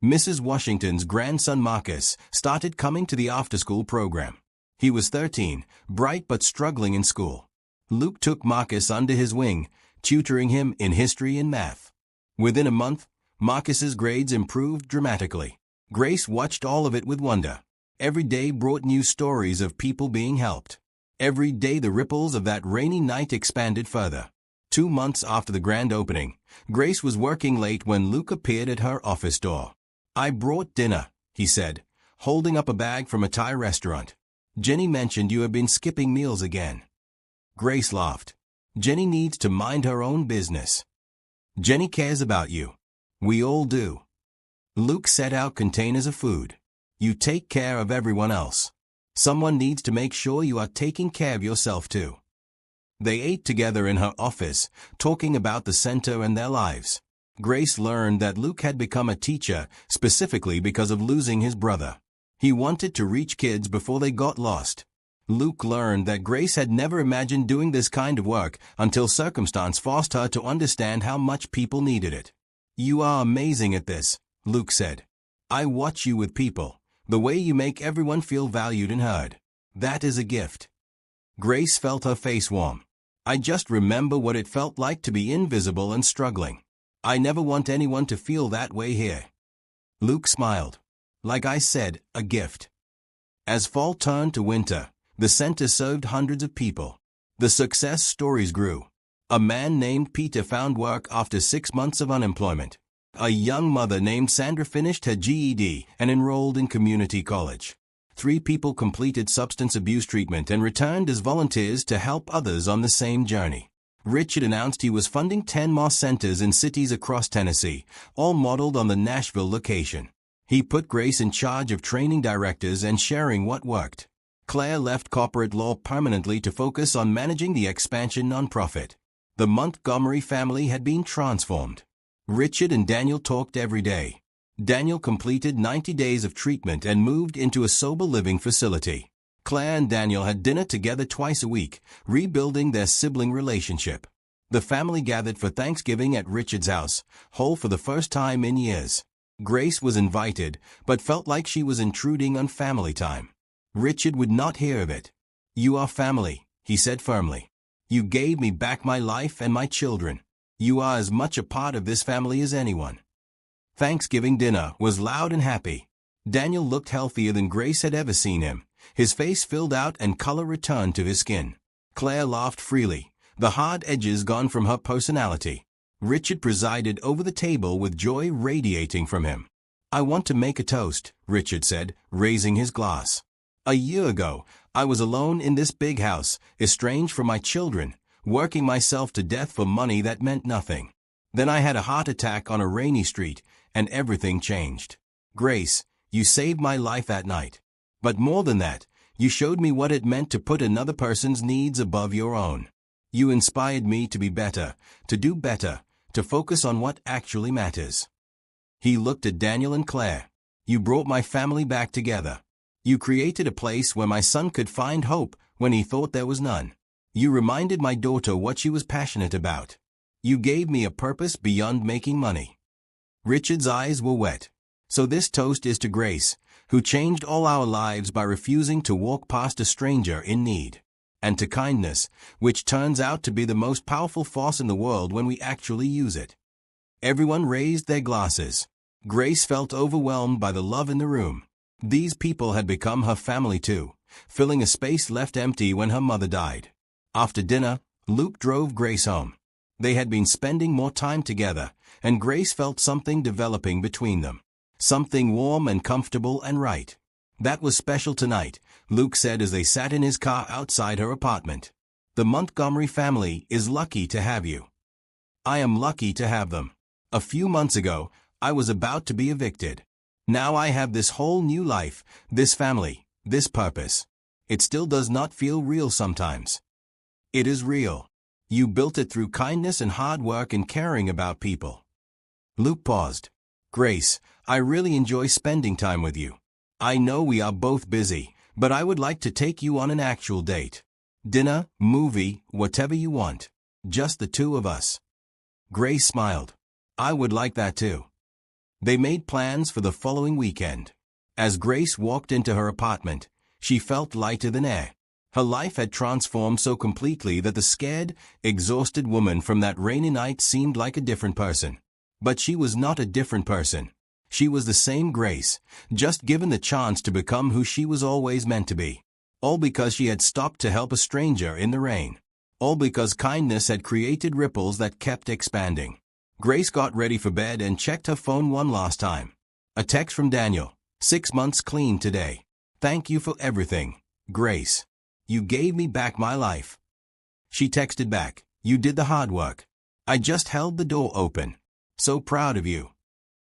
Mrs. Washington's grandson Marcus started coming to the after-school program. He was 13, bright but struggling in school. Luke took Marcus under his wing, tutoring him in history and math. Within a month, Marcus's grades improved dramatically. Grace watched all of it with wonder. Every day brought new stories of people being helped. Every day the ripples of that rainy night expanded further. 2 months after the grand opening, Grace was working late when Luke appeared at her office door. "I brought dinner," he said, holding up a bag from a Thai restaurant. "Jenny mentioned you have been skipping meals again." Grace laughed. "Jenny needs to mind her own business. Jenny cares about you. We all do." Luke set out containers of food. "You take care of everyone else. Someone needs to make sure you are taking care of yourself too." They ate together in her office, talking about the center and their lives. Grace learned that Luke had become a teacher specifically because of losing his brother. He wanted to reach kids before they got lost. Luke learned that Grace had never imagined doing this kind of work until circumstance forced her to understand how much people needed it. "You are amazing at this," Luke said. "I watch you with people. The way you make everyone feel valued and heard. That is a gift." Grace felt her face warm. "I just remember what it felt like to be invisible and struggling. I never want anyone to feel that way here." Luke smiled. "Like I said, a gift." As fall turned to winter, the center served hundreds of people. The success stories grew. A man named Peter found work after 6 months of unemployment. A young mother named Sandra finished her GED and enrolled in community college. 3 people completed substance abuse treatment and returned as volunteers to help others on the same journey. Richard announced he was funding 10 more centers in cities across Tennessee, all modeled on the Nashville location. He put Grace in charge of training directors and sharing what worked. Claire left corporate law permanently to focus on managing the expansion nonprofit. The Montgomery family had been transformed. Richard and Daniel talked every day. Daniel completed 90 days of treatment and moved into a sober living facility. Claire and Daniel had dinner together twice a week, rebuilding their sibling relationship. The family gathered for Thanksgiving at Richard's house, whole for the first time in years. Grace was invited, but felt like she was intruding on family time. Richard would not hear of it. "You are family," he said firmly. "You gave me back my life and my children. You are as much a part of this family as anyone." Thanksgiving dinner was loud and happy. Daniel looked healthier than Grace had ever seen him. His face filled out and color returned to his skin. Claire laughed freely, the hard edges gone from her personality. Richard presided over the table with joy radiating from him. "I want to make a toast," Richard said, raising his glass. "A year ago, I was alone in this big house, estranged from my children, working myself to death for money that meant nothing. Then I had a heart attack on a rainy street, and everything changed. Grace, you saved my life that night. But more than that, you showed me what it meant to put another person's needs above your own. You inspired me to be better, to do better, to focus on what actually matters." He looked at Daniel and Claire. "You brought my family back together. You created a place where my son could find hope when he thought there was none. You reminded my daughter what she was passionate about. You gave me a purpose beyond making money." Richard's eyes were wet. "So this toast is to Grace, who changed all our lives by refusing to walk past a stranger in need. And to kindness, which turns out to be the most powerful force in the world when we actually use it." Everyone raised their glasses. Grace felt overwhelmed by the love in the room. These people had become her family too, filling a space left empty when her mother died. After dinner, Luke drove Grace home. They had been spending more time together, and Grace felt something developing between them. Something warm and comfortable and right. "That was special tonight," Luke said as they sat in his car outside her apartment. "The Montgomery family is lucky to have you." "I am lucky to have them. A few months ago, I was about to be evicted. Now I have this whole new life, this family, this purpose. It still does not feel real sometimes. It is real. You built it through kindness and hard work and caring about people." Luke paused. "Grace, I really enjoy spending time with you. I know we are both busy, but I would like to take you on an actual date. Dinner, movie, whatever you want. Just the two of us." Grace smiled. "I would like that too." They made plans for the following weekend. As Grace walked into her apartment, she felt lighter than air. Her life had transformed so completely that the scared, exhausted woman from that rainy night seemed like a different person. But she was not a different person. She was the same Grace, just given the chance to become who she was always meant to be. All because she had stopped to help a stranger in the rain. All because kindness had created ripples that kept expanding. Grace got ready for bed and checked her phone one last time. A text from Daniel. 6 months clean today. Thank you for everything, Grace. You gave me back my life. She texted back. You did the hard work. I just held the door open. So proud of you.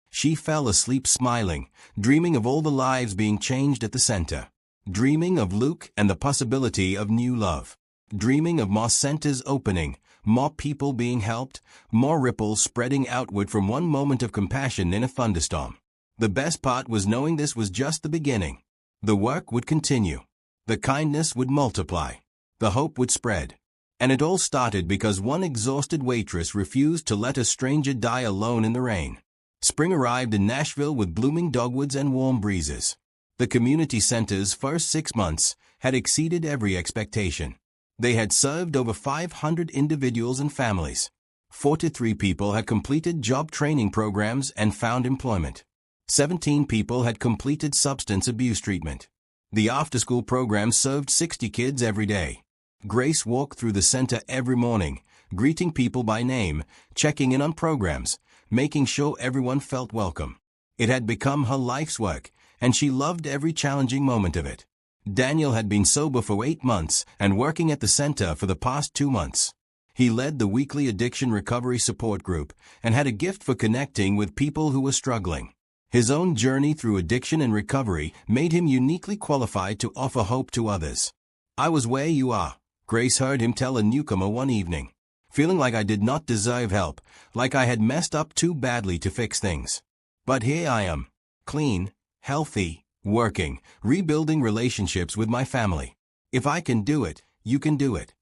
She fell asleep smiling, dreaming of all the lives being changed at the center. Dreaming of Luke and the possibility of new love. Dreaming of more centers opening, More people being helped, more ripples spreading outward from one moment of compassion in a thunderstorm. The best part was knowing this was just the beginning. The work would continue. The kindness would multiply. The hope would spread. And it all started because one exhausted waitress refused to let a stranger die alone in the rain. Spring arrived in Nashville with blooming dogwoods and warm breezes. The community center's first 6 months had exceeded every expectation. They had served over 500 individuals and families. 43 people had completed job training programs and found employment. 17 people had completed substance abuse treatment. The after-school program served 60 kids every day. Grace walked through the center every morning, greeting people by name, checking in on programs, making sure everyone felt welcome. It had become her life's work, and she loved every challenging moment of it. Daniel had been sober for 8 months and working at the center for the past 2 months. He led the weekly addiction recovery support group and had a gift for connecting with people who were struggling. His own journey through addiction and recovery made him uniquely qualified to offer hope to others. "I was where you are," Grace heard him tell a newcomer one evening. "Feeling like I did not deserve help, like I had messed up too badly to fix things. But here I am, clean, healthy, working, rebuilding relationships with my family. If I can do it, you can do it."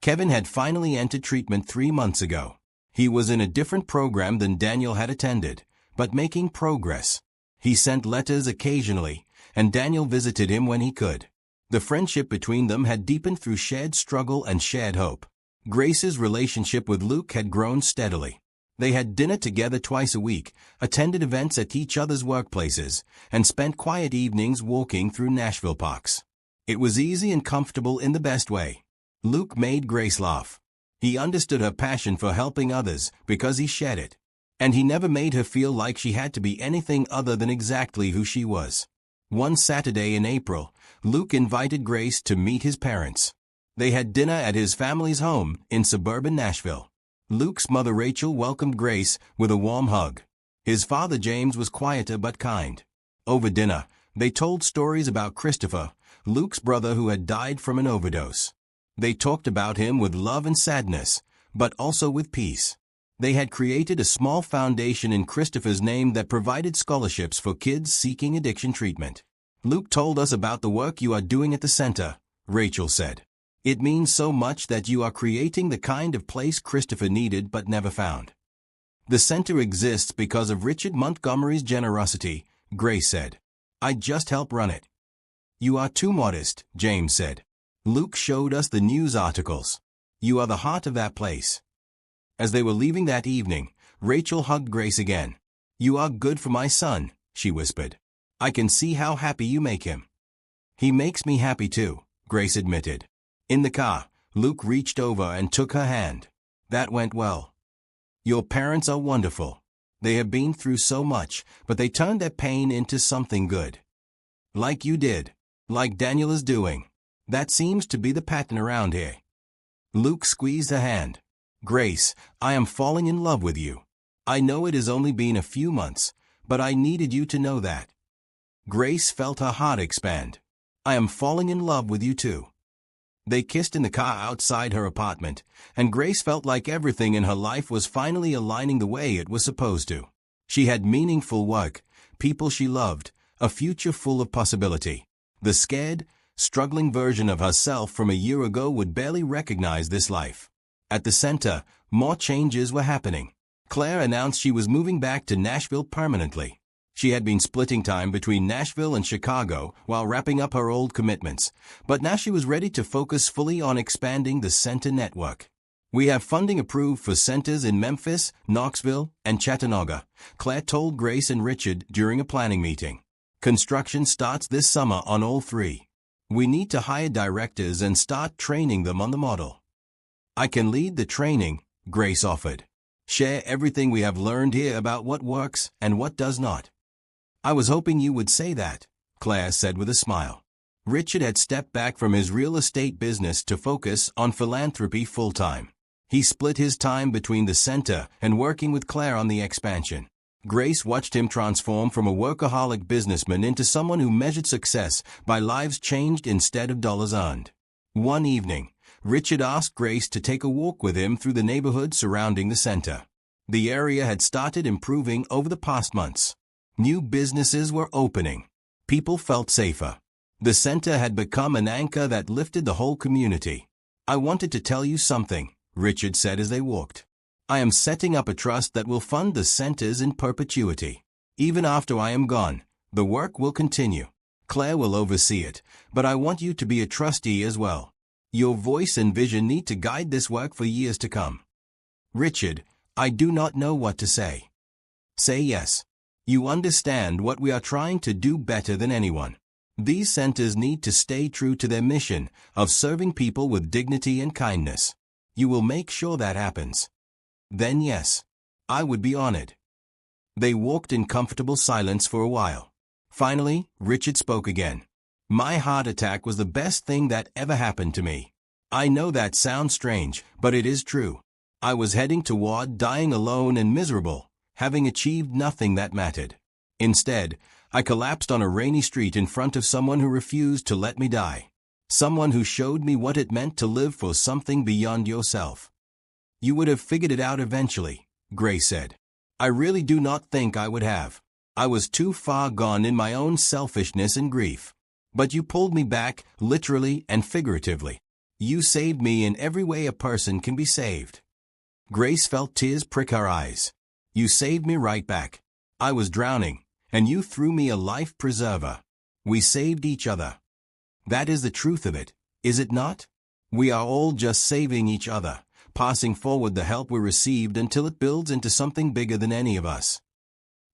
Kevin had finally entered treatment 3 months ago. He was in a different program than Daniel had attended, but making progress. He sent letters occasionally, and Daniel visited him when he could. The friendship between them had deepened through shared struggle and shared hope. Grace's relationship with Luke had grown steadily. They had dinner together twice a week, attended events at each other's workplaces, and spent quiet evenings walking through Nashville parks. It was easy and comfortable in the best way. Luke made Grace laugh. He understood her passion for helping others because he shared it. And he never made her feel like she had to be anything other than exactly who she was. One Saturday in April, Luke invited Grace to meet his parents. They had dinner at his family's home in suburban Nashville. Luke's mother Rachel welcomed Grace with a warm hug. His father James was quieter but kind. Over dinner, they told stories about Christopher, Luke's brother who had died from an overdose. They talked about him with love and sadness, but also with peace. They had created a small foundation in Christopher's name that provided scholarships for kids seeking addiction treatment. "Luke told us about the work you are doing at the center," Rachel said. "It means so much that you are creating the kind of place Christopher needed but never found." "The center exists because of Richard Montgomery's generosity," Grace said. "I just help run it." "You are too modest," James said. "Luke showed us the news articles. You are the heart of that place." As they were leaving that evening, Rachel hugged Grace again. "You are good for my son," she whispered. "I can see how happy you make him." "He makes me happy too," Grace admitted. In the car, Luke reached over and took her hand. "That went well. Your parents are wonderful. They have been through so much, but they turned their pain into something good. Like you did. Like Daniel is doing. That seems to be the pattern around here." Luke squeezed her hand. "Grace, I am falling in love with you. I know it has only been a few months, but I needed you to know that." Grace felt her heart expand. "I am falling in love with you too." They kissed in the car outside her apartment, and Grace felt like everything in her life was finally aligning the way it was supposed to. She had meaningful work, people she loved, a future full of possibility. The scared, struggling version of herself from a year ago would barely recognize this life. At the center, more changes were happening. Claire announced she was moving back to Nashville permanently. She had been splitting time between Nashville and Chicago while wrapping up her old commitments, but now she was ready to focus fully on expanding the center network. "We have funding approved for centers in Memphis, Knoxville, and Chattanooga," Claire told Grace and Richard during a planning meeting. "Construction starts this summer on all 3. We need to hire directors and start training them on the model." "I can lead the training," Grace offered. "Share everything we have learned here about what works and what does not." "I was hoping you would say that," Claire said with a smile. Richard had stepped back from his real estate business to focus on philanthropy full-time. He split his time between the center and working with Claire on the expansion. Grace watched him transform from a workaholic businessman into someone who measured success by lives changed instead of dollars earned. One evening, Richard asked Grace to take a walk with him through the neighborhood surrounding the center. The area had started improving over the past months. New businesses were opening. People felt safer. The center had become an anchor that lifted the whole community. "I wanted to tell you something," Richard said as they walked. "I am setting up a trust that will fund the centers in perpetuity. Even after I am gone, the work will continue. Claire will oversee it, but I want you to be a trustee as well. Your voice and vision need to guide this work for years to come." "Richard, I do not know what to say." "Say yes. You understand what we are trying to do better than anyone. These centers need to stay true to their mission of serving people with dignity and kindness. You will make sure that happens." "Then yes. I would be honored." They walked in comfortable silence for a while. Finally, Richard spoke again. "My heart attack was the best thing that ever happened to me. I know that sounds strange, but it is true. I was heading toward dying alone and miserable, having achieved nothing that mattered. Instead, I collapsed on a rainy street in front of someone who refused to let me die. Someone who showed me what it meant to live for something beyond yourself." "You would have figured it out eventually," Grace said. "I really do not think I would have. I was too far gone in my own selfishness and grief. But you pulled me back, literally and figuratively. You saved me in every way a person can be saved." Grace felt tears prick her eyes. "You saved me right back. I was drowning, and you threw me a life preserver. We saved each other. That is the truth of it, is it not? We are all just saving each other, passing forward the help we received until it builds into something bigger than any of us."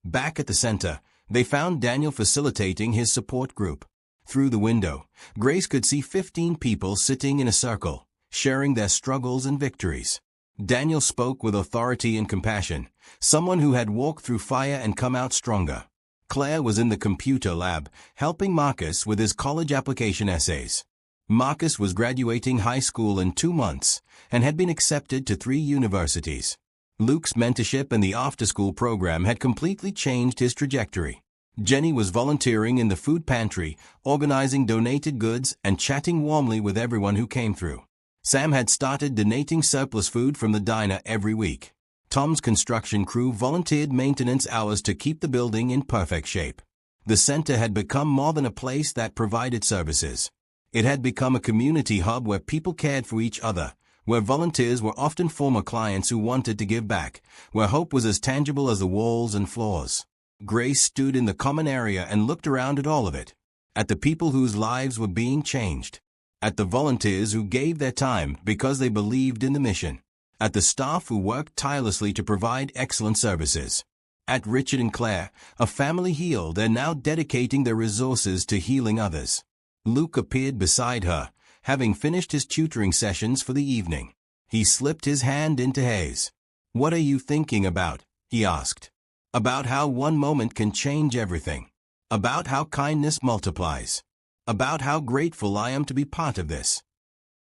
Back at the center, they found Daniel facilitating his support group. Through the window, Grace could see 15 people sitting in a circle, sharing their struggles and victories. Daniel spoke with authority and compassion, someone who had walked through fire and come out stronger. Claire was in the computer lab, helping Marcus with his college application essays. Marcus was graduating high school in 2 months, and had been accepted to 3 universities. Luke's mentorship and the after-school program had completely changed his trajectory. Jenny was volunteering in the food pantry, organizing donated goods and chatting warmly with everyone who came through. Sam had started donating surplus food from the diner every week. Tom's construction crew volunteered maintenance hours to keep the building in perfect shape. The center had become more than a place that provided services. It had become a community hub where people cared for each other, where volunteers were often former clients who wanted to give back, where hope was as tangible as the walls and floors. Grace stood in the common area and looked around at all of it, at the people whose lives were being changed, at the volunteers who gave their time because they believed in the mission, at the staff who worked tirelessly to provide excellent services, at Richard and Claire, a family healed and now dedicating their resources to healing others. Luke appeared beside her, having finished his tutoring sessions for the evening. He slipped his hand into hers. "What are you thinking about?" he asked. "About how one moment can change everything. About how kindness multiplies. About how grateful I am to be part of this.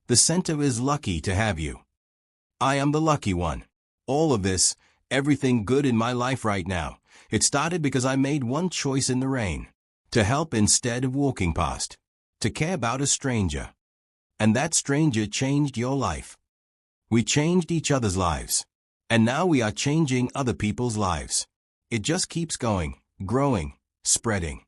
The center is lucky to have you. I am the lucky one. All of this, everything good in my life right now, it started because I made one choice in the rain. To help instead of walking past. To care about a stranger. And that stranger changed your life. We changed each other's lives. And now we are changing other people's lives. It just keeps going, growing, spreading."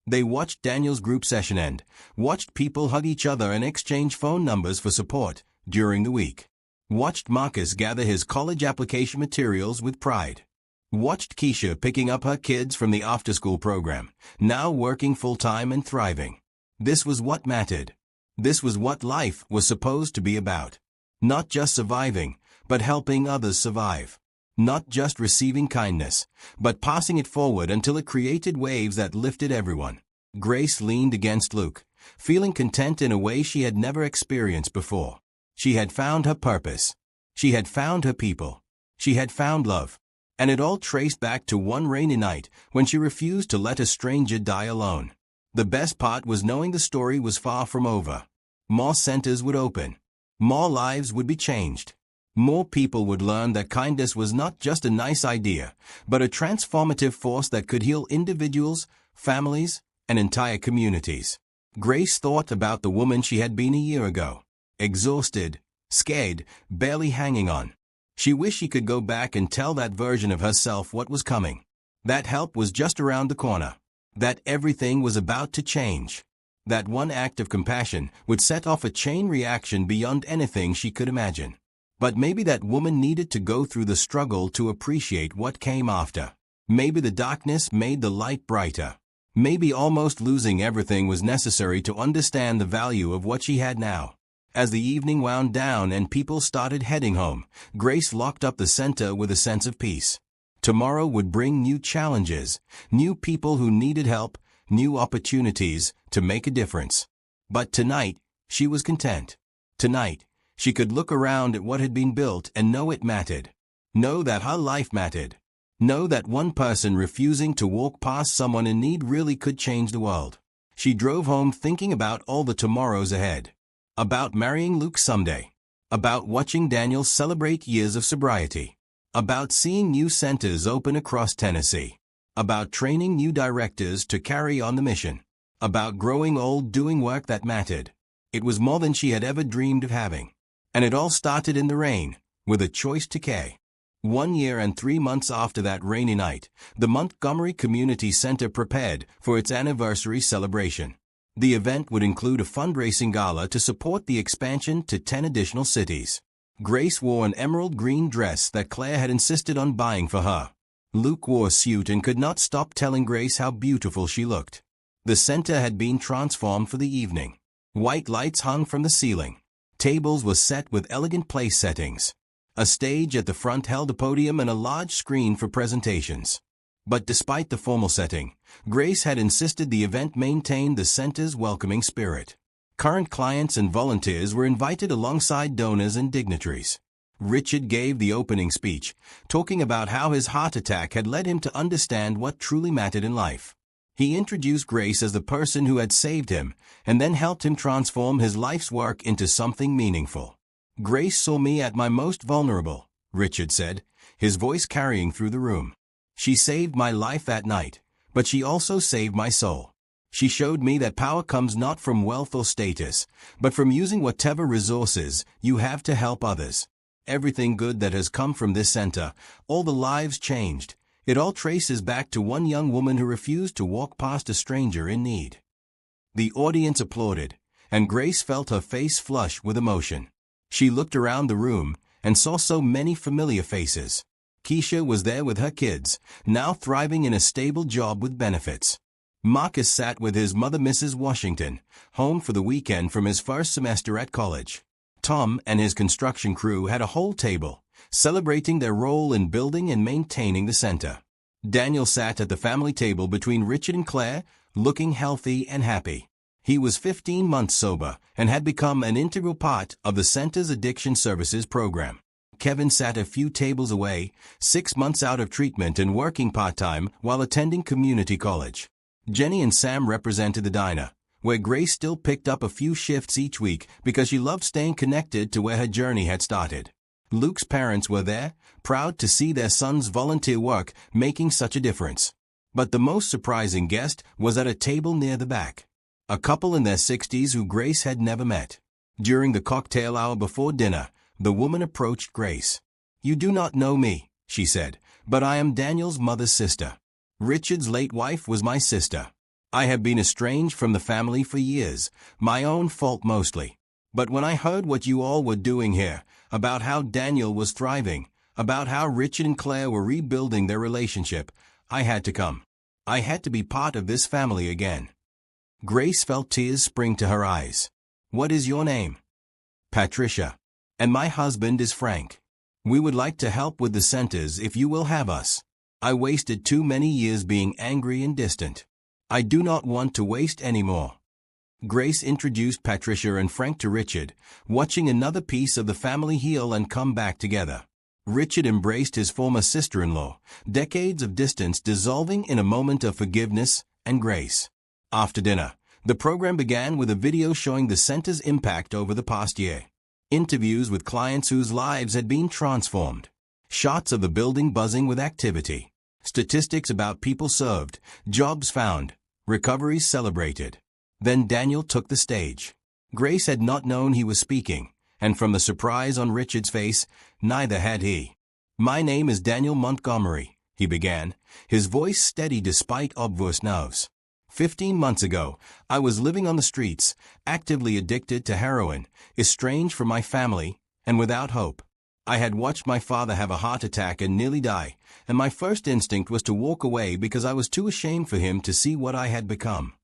They watched Daniel's group session end, watched people hug each other and exchange phone numbers for support during the week. Watched Marcus gather his college application materials with pride. Watched Keisha picking up her kids from the after-school program, now working full-time and thriving. This was what mattered. This was what life was supposed to be about. Not just surviving, but helping others survive. Not just receiving kindness, but passing it forward until it created waves that lifted everyone. Grace leaned against Luke, feeling content in a way she had never experienced before. She had found her purpose. She had found her people. She had found love. And it all traced back to one rainy night when she refused to let a stranger die alone. The best part was knowing the story was far from over. More centers would open. More lives would be changed. More people would learn that kindness was not just a nice idea, but a transformative force that could heal individuals, families, and entire communities. Grace thought about the woman she had been a year ago. exhausted, scared, barely hanging on. She wished she could go back and tell that version of herself what was coming. That help was just around the corner. That everything was about to change. That one act of compassion would set off a chain reaction beyond anything she could imagine. But maybe that woman needed to go through the struggle to appreciate what came after. Maybe the darkness made the light brighter. Maybe almost losing everything was necessary to understand the value of what she had now. As the evening wound down and people started heading home, Grace locked up the center with a sense of peace. Tomorrow would bring new challenges, new people who needed help, new opportunities to make a difference. But tonight, she was content. Tonight, she could look around at what had been built and know it mattered. Know that her life mattered. Know that one person refusing to walk past someone in need really could change the world. She drove home thinking about all the tomorrows ahead. About marrying Luke someday. About watching Daniel celebrate years of sobriety. About seeing new centers open across Tennessee. About training new directors to carry on the mission. About growing old doing work that mattered. It was more than she had ever dreamed of having. And it all started in the rain, with a choice to care. 1 year and 3 months after that rainy night, the Montgomery Community Center prepared for its anniversary celebration. The event would include a fundraising gala to support the expansion to 10 additional cities. Grace wore an emerald green dress that Claire had insisted on buying for her. Luke wore a suit and could not stop telling Grace how beautiful she looked. The center had been transformed for the evening. White lights hung from the ceiling. Tables were set with elegant place settings. A stage at the front held a podium and a large screen for presentations. But despite the formal setting, Grace had insisted the event maintain the center's welcoming spirit. Current clients and volunteers were invited alongside donors and dignitaries. Richard gave the opening speech, talking about how his heart attack had led him to understand what truly mattered in life. He introduced Grace as the person who had saved him, and then helped him transform his life's work into something meaningful. "Grace saw me at my most vulnerable," Richard said, his voice carrying through the room. "She saved my life that night, but she also saved my soul. She showed me that power comes not from wealth or status, but from using whatever resources you have to help others. Everything good that has come from this center, all the lives changed, it all traces back to one young woman who refused to walk past a stranger in need." The audience applauded, and Grace felt her face flush with emotion. She looked around the room and saw so many familiar faces. Keisha was there with her kids, now thriving in a stable job with benefits. Marcus sat with his mother, Mrs. Washington, home for the weekend from his first semester at college. Tom and his construction crew had a whole table, celebrating their role in building and maintaining the center. Daniel sat at the family table between Richard and Claire, looking healthy and happy. He was 15 months sober and had become an integral part of the center's addiction services program. Kevin sat a few tables away, 6 months out of treatment and working part-time while attending community college. Jenny and Sam represented the diner, where Grace still picked up a few shifts each week because she loved staying connected to where her journey had started. Luke's parents were there, proud to see their son's volunteer work making such a difference. But the most surprising guest was at a table near the back. A couple in their 60s who Grace had never met. During the cocktail hour before dinner, the woman approached Grace. "You do not know me," she said, "but I am Daniel's mother's sister. Richard's late wife was my sister. I have been estranged from the family for years, my own fault mostly. But when I heard what you all were doing here, about how Daniel was thriving, about how Richard and Claire were rebuilding their relationship, I had to come. I had to be part of this family again." Grace felt tears spring to her eyes. "What is your name?" "Patricia. And my husband is Frank. We would like to help with the centers if you will have us. I wasted too many years being angry and distant. I do not want to waste any more." Grace introduced Patricia and Frank to Richard, watching another piece of the family heal and come back together. Richard embraced his former sister-in-law, decades of distance dissolving in a moment of forgiveness and grace. After dinner, the program began with a video showing the center's impact over the past year. Interviews with clients whose lives had been transformed. Shots of the building buzzing with activity. Statistics about people served, jobs found, recoveries celebrated. Then Daniel took the stage. Grace had not known he was speaking, and from the surprise on Richard's face, neither had he. "My name is Daniel Montgomery," he began, his voice steady despite obvious nerves. 15 months ago, I was living on the streets, actively addicted to heroin, estranged from my family, and without hope. I had watched my father have a heart attack and nearly die, and my first instinct was to walk away because I was too ashamed for him to see what I had become.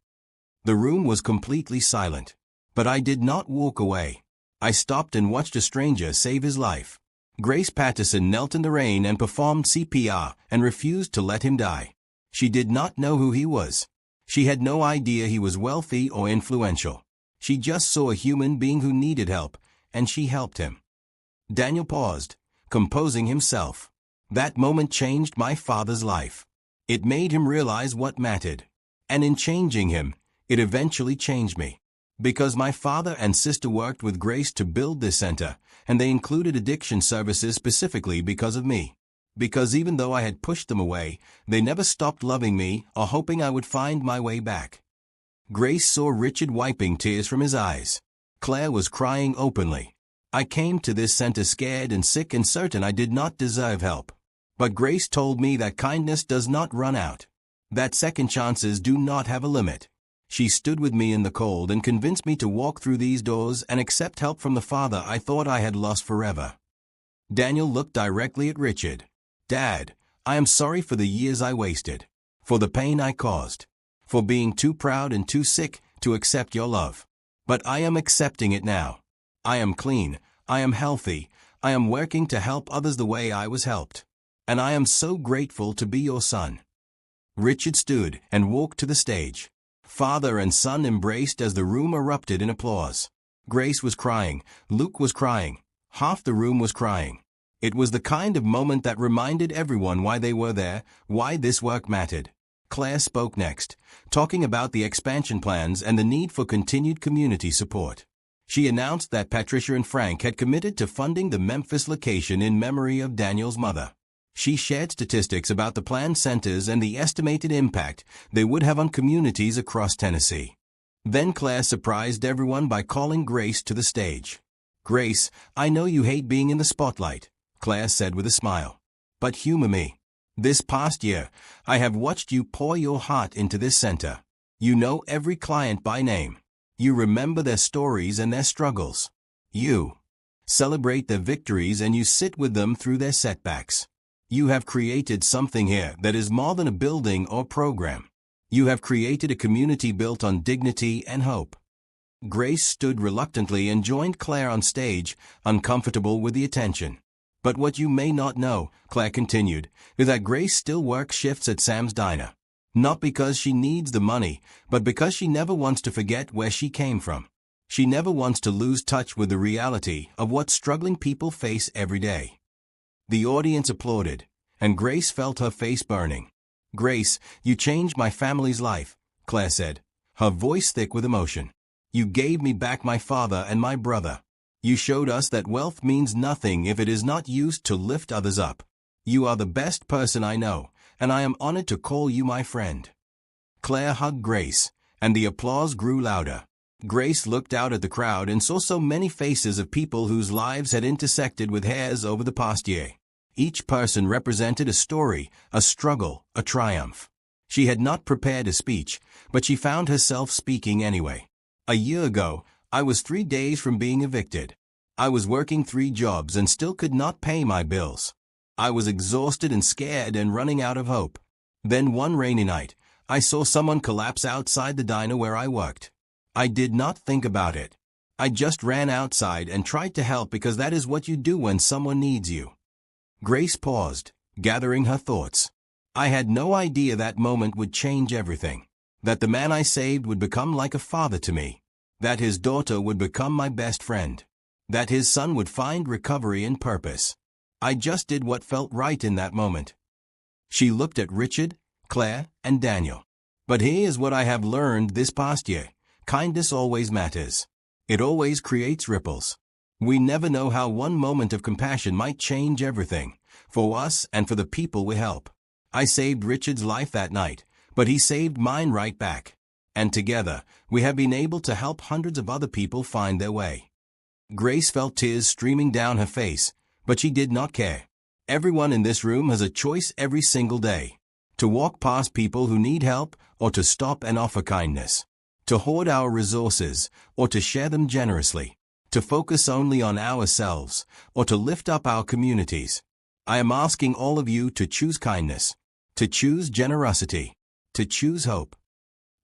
The room was completely silent. But I did not walk away. I stopped and watched a stranger save his life. Grace Patterson knelt in the rain and performed CPR and refused to let him die. She did not know who he was. She had no idea he was wealthy or influential. She just saw a human being who needed help, and she helped him. Daniel paused, composing himself. That moment changed my father's life. It made him realize what mattered. And in changing him, it eventually changed me. Because my father and sister worked with Grace to build this center, and they included addiction services specifically because of me. Because even though I had pushed them away, they never stopped loving me or hoping I would find my way back. Grace saw Richard wiping tears from his eyes. Claire was crying openly. I came to this center scared and sick and certain I did not deserve help. But Grace told me that kindness does not run out. That second chances do not have a limit. She stood with me in the cold and convinced me to walk through these doors and accept help from the father I thought I had lost forever. Daniel looked directly at Richard. "Dad, I am sorry for the years I wasted, for the pain I caused, for being too proud and too sick to accept your love. But I am accepting it now. I am clean, I am healthy, I am working to help others the way I was helped. And I am so grateful to be your son." Richard stood and walked to the stage. Father and son embraced as the room erupted in applause. Grace was crying, Luke was crying, half the room was crying. It was the kind of moment that reminded everyone why they were there, why this work mattered. Claire spoke next, talking about the expansion plans and the need for continued community support. She announced that Patricia and Frank had committed to funding the Memphis location in memory of Daniel's mother. She shared statistics about the planned centers and the estimated impact they would have on communities across Tennessee. Then Claire surprised everyone by calling Grace to the stage. "Grace, I know you hate being in the spotlight," Claire said with a smile. "But humor me. This past year, I have watched you pour your heart into this center. You know every client by name. You remember their stories and their struggles. You celebrate their victories and you sit with them through their setbacks. You have created something here that is more than a building or program. You have created a community built on dignity and hope." Grace stood reluctantly and joined Claire on stage, uncomfortable with the attention. "But what you may not know," Claire continued, "is that Grace still works shifts at Sam's Diner. Not because she needs the money, but because she never wants to forget where she came from. She never wants to lose touch with the reality of what struggling people face every day." The audience applauded, and Grace felt her face burning. "Grace, you changed my family's life," Claire said, her voice thick with emotion. "You gave me back my father and my brother. You showed us that wealth means nothing if it is not used to lift others up. You are the best person I know, and I am honored to call you my friend." Claire hugged Grace, and the applause grew louder. Grace looked out at the crowd and saw so many faces of people whose lives had intersected with hers over the past year. Each person represented a story, a struggle, a triumph. She had not prepared a speech, but she found herself speaking anyway. "A year ago, I was 3 days from being evicted. I was working 3 jobs and still could not pay my bills. I was exhausted and scared and running out of hope. Then one rainy night, I saw someone collapse outside the diner where I worked. I did not think about it. I just ran outside and tried to help because that is what you do when someone needs you." Grace paused, gathering her thoughts. "I had no idea that moment would change everything. That the man I saved would become like a father to me. That his daughter would become my best friend. That his son would find recovery and purpose. I just did what felt right in that moment." She looked at Richard, Claire, and Daniel. "But here is what I have learned this past year. Kindness always matters. It always creates ripples. We never know how one moment of compassion might change everything, for us and for the people we help. I saved Richard's life that night, but he saved mine right back. And together, we have been able to help hundreds of other people find their way. Grace felt tears streaming down her face, but she did not care. Everyone in this room has a choice every single day. To walk past people who need help, or to stop and offer kindness. To hoard our resources, or to share them generously. To focus only on ourselves, or to lift up our communities. I am asking all of you to choose kindness, to choose generosity, to choose hope.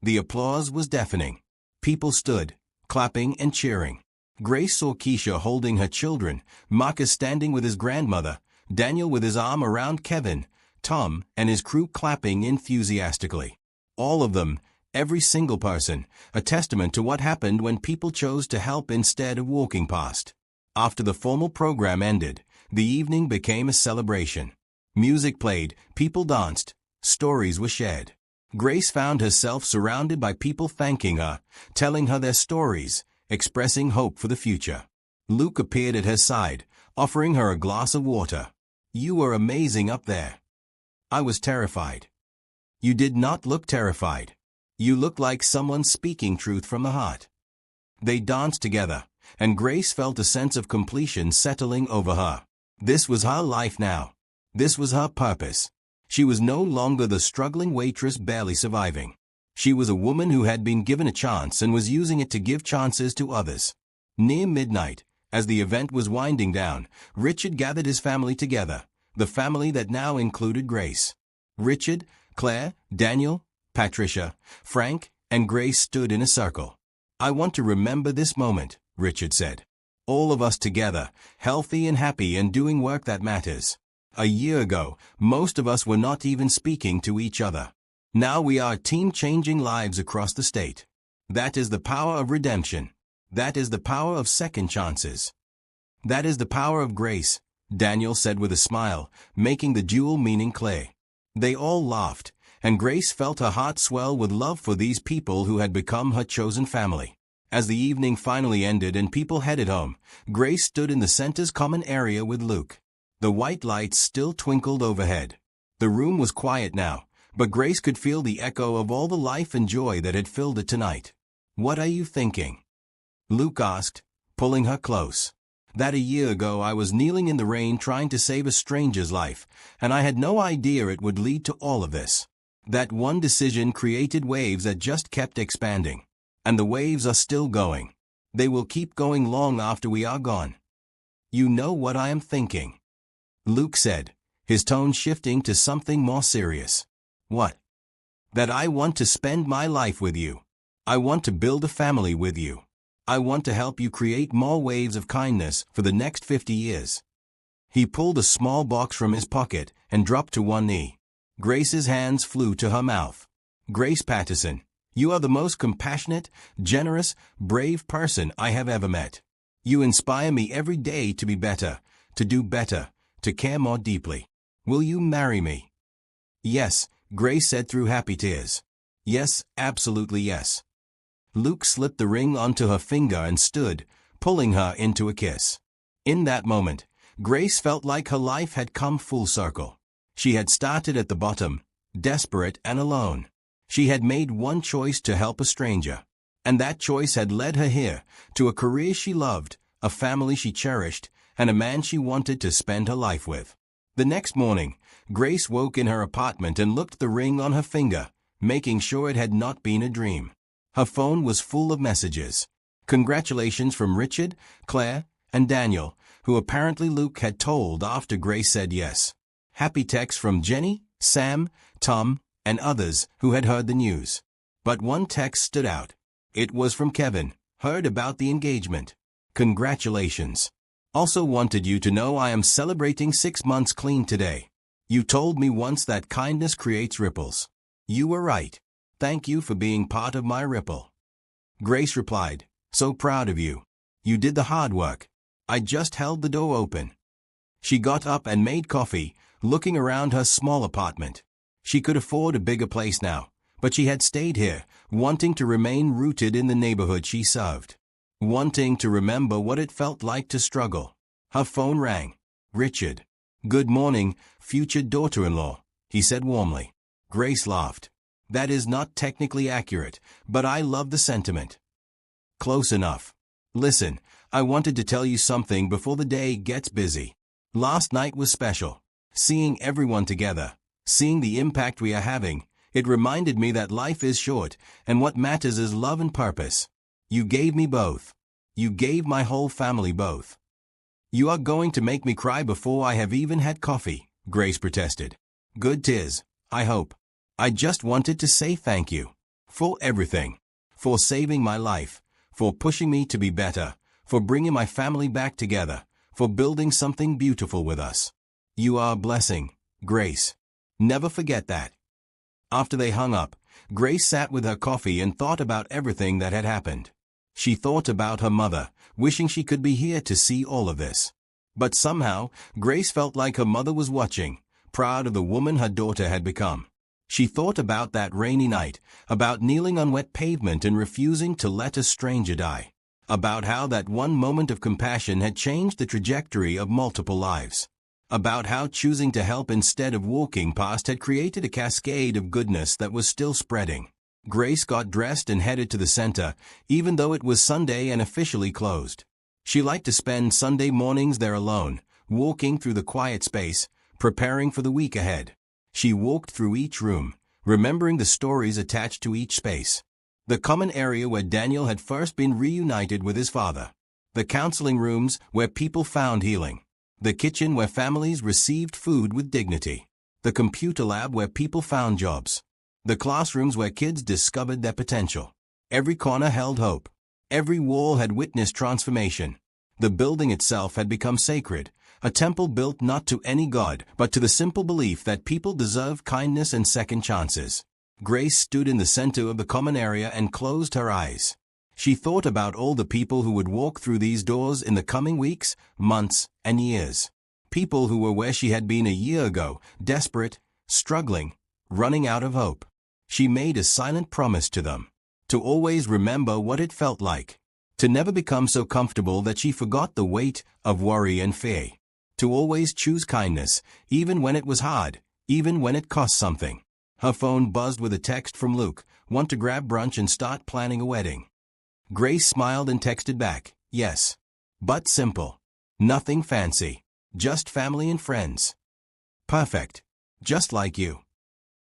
The applause was deafening. People stood, clapping and cheering. Grace saw Keisha holding her children, Marcus standing with his grandmother, Daniel with his arm around Kevin, Tom and his crew clapping enthusiastically. All of them, every single person, a testament to what happened when people chose to help instead of walking past. After the formal program ended, the evening became a celebration. Music played, people danced, stories were shared. Grace found herself surrounded by people thanking her, telling her their stories, expressing hope for the future. Luke appeared at her side, offering her a glass of water. "You were amazing up there." I was terrified. "You did not look terrified. You looked like someone speaking truth from the heart." They danced together, and Grace felt a sense of completion settling over her. This was her life now. This was her purpose. She was no longer the struggling waitress barely surviving. She was a woman who had been given a chance and was using it to give chances to others. Near midnight, as the event was winding down, Richard gathered his family together, the family that now included Grace. Richard, Claire, Daniel, Patricia, Frank, and Grace stood in a circle. "I want to remember this moment," Richard said. "All of us together, healthy and happy and doing work that matters. A year ago, most of us were not even speaking to each other. Now we are a team changing lives across the state. That is the power of redemption. That is the power of second chances. That is the power of grace," Daniel said with a smile, making the dual meaning clear. They all laughed, and Grace felt her heart swell with love for these people who had become her chosen family. As the evening finally ended and people headed home, Grace stood in the center's common area with Luke. The white lights still twinkled overhead. The room was quiet now, but Grace could feel the echo of all the life and joy that had filled it tonight. "What are you thinking?" Luke asked, pulling her close. "That a year ago I was kneeling in the rain trying to save a stranger's life, and I had no idea it would lead to all of this. That one decision created waves that just kept expanding. And the waves are still going. They will keep going long after we are gone." "You know what I am thinking," Luke said, his tone shifting to something more serious. "What?" "That I want to spend my life with you. I want to build a family with you. I want to help you create more waves of kindness for the next 50 years. He pulled a small box from his pocket and dropped to one knee. Grace's hands flew to her mouth. "Grace Patterson, you are the most compassionate, generous, brave person I have ever met. You inspire me every day to be better, to do better, to care more deeply. Will you marry me?" "Yes," Grace said through happy tears. "Yes, absolutely yes." Luke slipped the ring onto her finger and stood, pulling her into a kiss. In that moment, Grace felt like her life had come full circle. She had started at the bottom, desperate and alone. She had made one choice to help a stranger. And that choice had led her here, to a career she loved, a family she cherished, and a man she wanted to spend her life with. The next morning, Grace woke in her apartment and looked at the ring on her finger, making sure it had not been a dream. Her phone was full of messages. Congratulations from Richard, Claire, and Daniel, who apparently Luke had told after Grace said yes. Happy texts from Jenny, Sam, Tom, and others who had heard the news. But one text stood out. It was from Kevin, heard about the engagement. "Congratulations. Also wanted you to know I am celebrating 6 months clean today. You told me once that kindness creates ripples. You were right. Thank you for being part of my ripple." Grace replied, "So proud of you. You did the hard work. I just held the door open." She got up and made coffee, looking around her small apartment. She could afford a bigger place now, but she had stayed here, wanting to remain rooted in the neighborhood she served. Wanting to remember what it felt like to struggle. Her phone rang. "Richard." "Good morning, future daughter-in-law," he said warmly. Grace laughed. That is not technically accurate, but I love the sentiment. Close enough. Listen, I wanted to tell you something before the day gets busy. Last night was special. Seeing everyone together, seeing the impact we are having, it reminded me that life is short, and what matters is love and purpose. You gave me both. You gave my whole family both. You are going to make me cry before I have even had coffee, Grace protested. Good 'tis, I hope. I just wanted to say thank you. For everything. For saving my life. For pushing me to be better. For bringing my family back together. For building something beautiful with us. You are a blessing, Grace. Never forget that. After they hung up, Grace sat with her coffee and thought about everything that had happened. She thought about her mother, wishing she could be here to see all of this. But somehow, Grace felt like her mother was watching, proud of the woman her daughter had become. She thought about that rainy night, about kneeling on wet pavement and refusing to let a stranger die, about how that one moment of compassion had changed the trajectory of multiple lives, about how choosing to help instead of walking past had created a cascade of goodness that was still spreading. Grace got dressed and headed to the center, even though it was Sunday and officially closed. She liked to spend Sunday mornings there alone, walking through the quiet space, preparing for the week ahead. She walked through each room, remembering the stories attached to each space. The common area where Daniel had first been reunited with his father. The counseling rooms where people found healing. The kitchen where families received food with dignity. The computer lab where people found jobs. The classrooms where kids discovered their potential. Every corner held hope. Every wall had witnessed transformation. The building itself had become sacred, a temple built not to any god, but to the simple belief that people deserve kindness and second chances. Grace stood in the center of the common area and closed her eyes. She thought about all the people who would walk through these doors in the coming weeks, months, and years. People who were where she had been a year ago, desperate, struggling, running out of hope. She made a silent promise to them, to always remember what it felt like, to never become so comfortable that she forgot the weight of worry and fear, to always choose kindness, even when it was hard, even when it cost something. Her phone buzzed with a text from Luke, want to grab brunch and start planning a wedding. Grace smiled and texted back, yes. But simple. Nothing fancy. Just family and friends. Perfect. Just like you.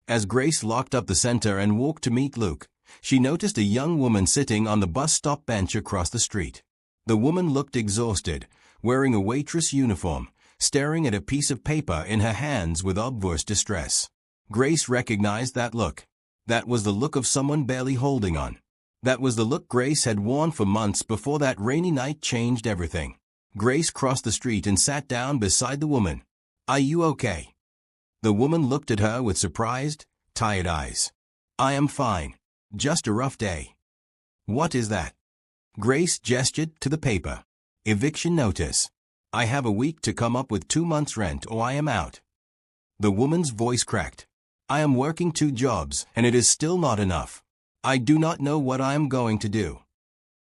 As Grace locked up the center and walked to meet Luke, she noticed a young woman sitting on the bus stop bench across the street. The woman looked exhausted, wearing a waitress uniform, staring at a piece of paper in her hands with obvious distress. Grace recognized that look. That was the look of someone barely holding on. That was the look Grace had worn for months before that rainy night changed everything. Grace crossed the street and sat down beside the woman. Are you okay? The woman looked at her with surprised, tired eyes. I am fine. Just a rough day. What is that? Grace gestured to the paper. Eviction notice. I have a week to come up with 2 months' rent or I am out. The woman's voice cracked. I am working 2 jobs and it is still not enough. I do not know what I am going to do.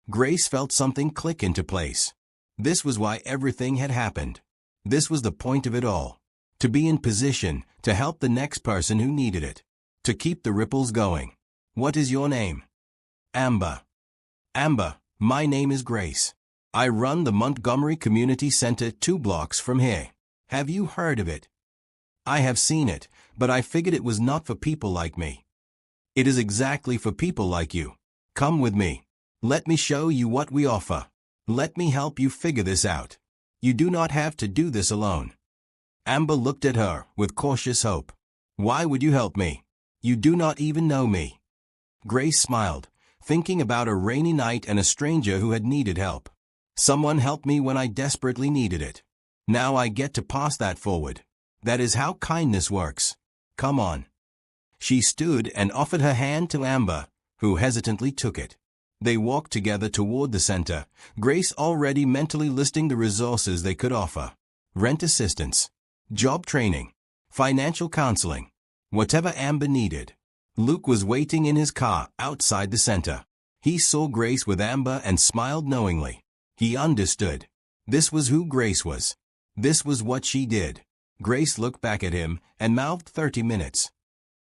Grace felt something click into place. This was why everything had happened. This was the point of it all. To be in position to help the next person who needed it. To keep the ripples going. What is your name? Amber. Amber, my name is Grace. I run the Montgomery Community Center 2 blocks from here. Have you heard of it? I have seen it, but I figured it was not for people like me. It is exactly for people like you. Come with me. Let me show you what we offer. Let me help you figure this out. You do not have to do this alone. Amber looked at her with cautious hope. Why would you help me? You do not even know me. Grace smiled, thinking about a rainy night and a stranger who had needed help. Someone helped me when I desperately needed it. Now I get to pass that forward. That is how kindness works. Come on. She stood and offered her hand to Amber, who hesitantly took it. They walked together toward the center, Grace already mentally listing the resources they could offer. Rent assistance, job training, financial counseling, whatever Amber needed. Luke was waiting in his car outside the center. He saw Grace with Amber and smiled knowingly. He understood. This was who Grace was. This was what she did. Grace looked back at him and mouthed 30 minutes.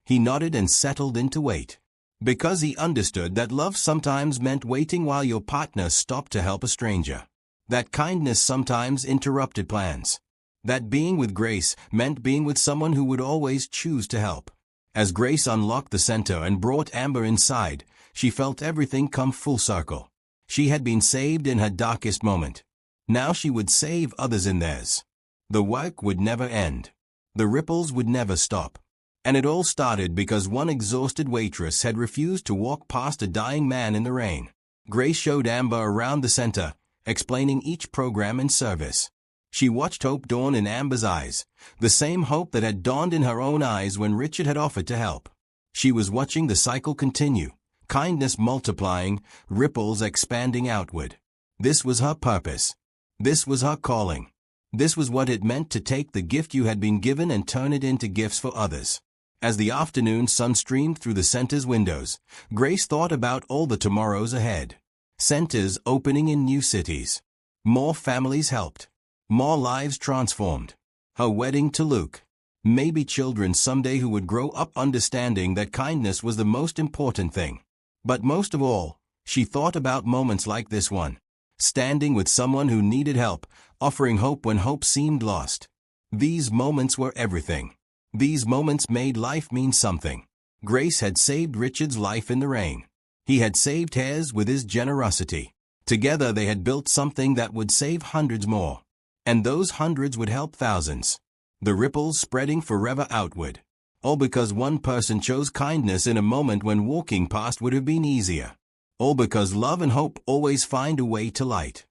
He nodded and settled in to wait. Because he understood that love sometimes meant waiting while your partner stopped to help a stranger. That kindness sometimes interrupted plans. That being with Grace meant being with someone who would always choose to help. As Grace unlocked the center and brought Amber inside, she felt everything come full circle. She had been saved in her darkest moment. Now she would save others in theirs. The work would never end. The ripples would never stop. And it all started because one exhausted waitress had refused to walk past a dying man in the rain. Grace showed Amber around the center, explaining each program and service. She watched hope dawn in Amber's eyes, the same hope that had dawned in her own eyes when Richard had offered to help. She was watching the cycle continue, kindness multiplying, ripples expanding outward. This was her purpose. This was her calling. This was what it meant to take the gift you had been given and turn it into gifts for others. As the afternoon sun streamed through the center's windows, Grace thought about all the tomorrows ahead. Centers opening in new cities. More families helped. More lives transformed. Her wedding to Luke. Maybe children someday who would grow up understanding that kindness was the most important thing. But most of all, she thought about moments like this one. Standing with someone who needed help, offering hope when hope seemed lost. These moments were everything. These moments made life mean something. Grace had saved Richard's life in the rain. He had saved hers with his generosity. Together they had built something that would save hundreds more. And those hundreds would help thousands. The ripples spreading forever outward. All because one person chose kindness in a moment when walking past would have been easier. All because love and hope always find a way to light.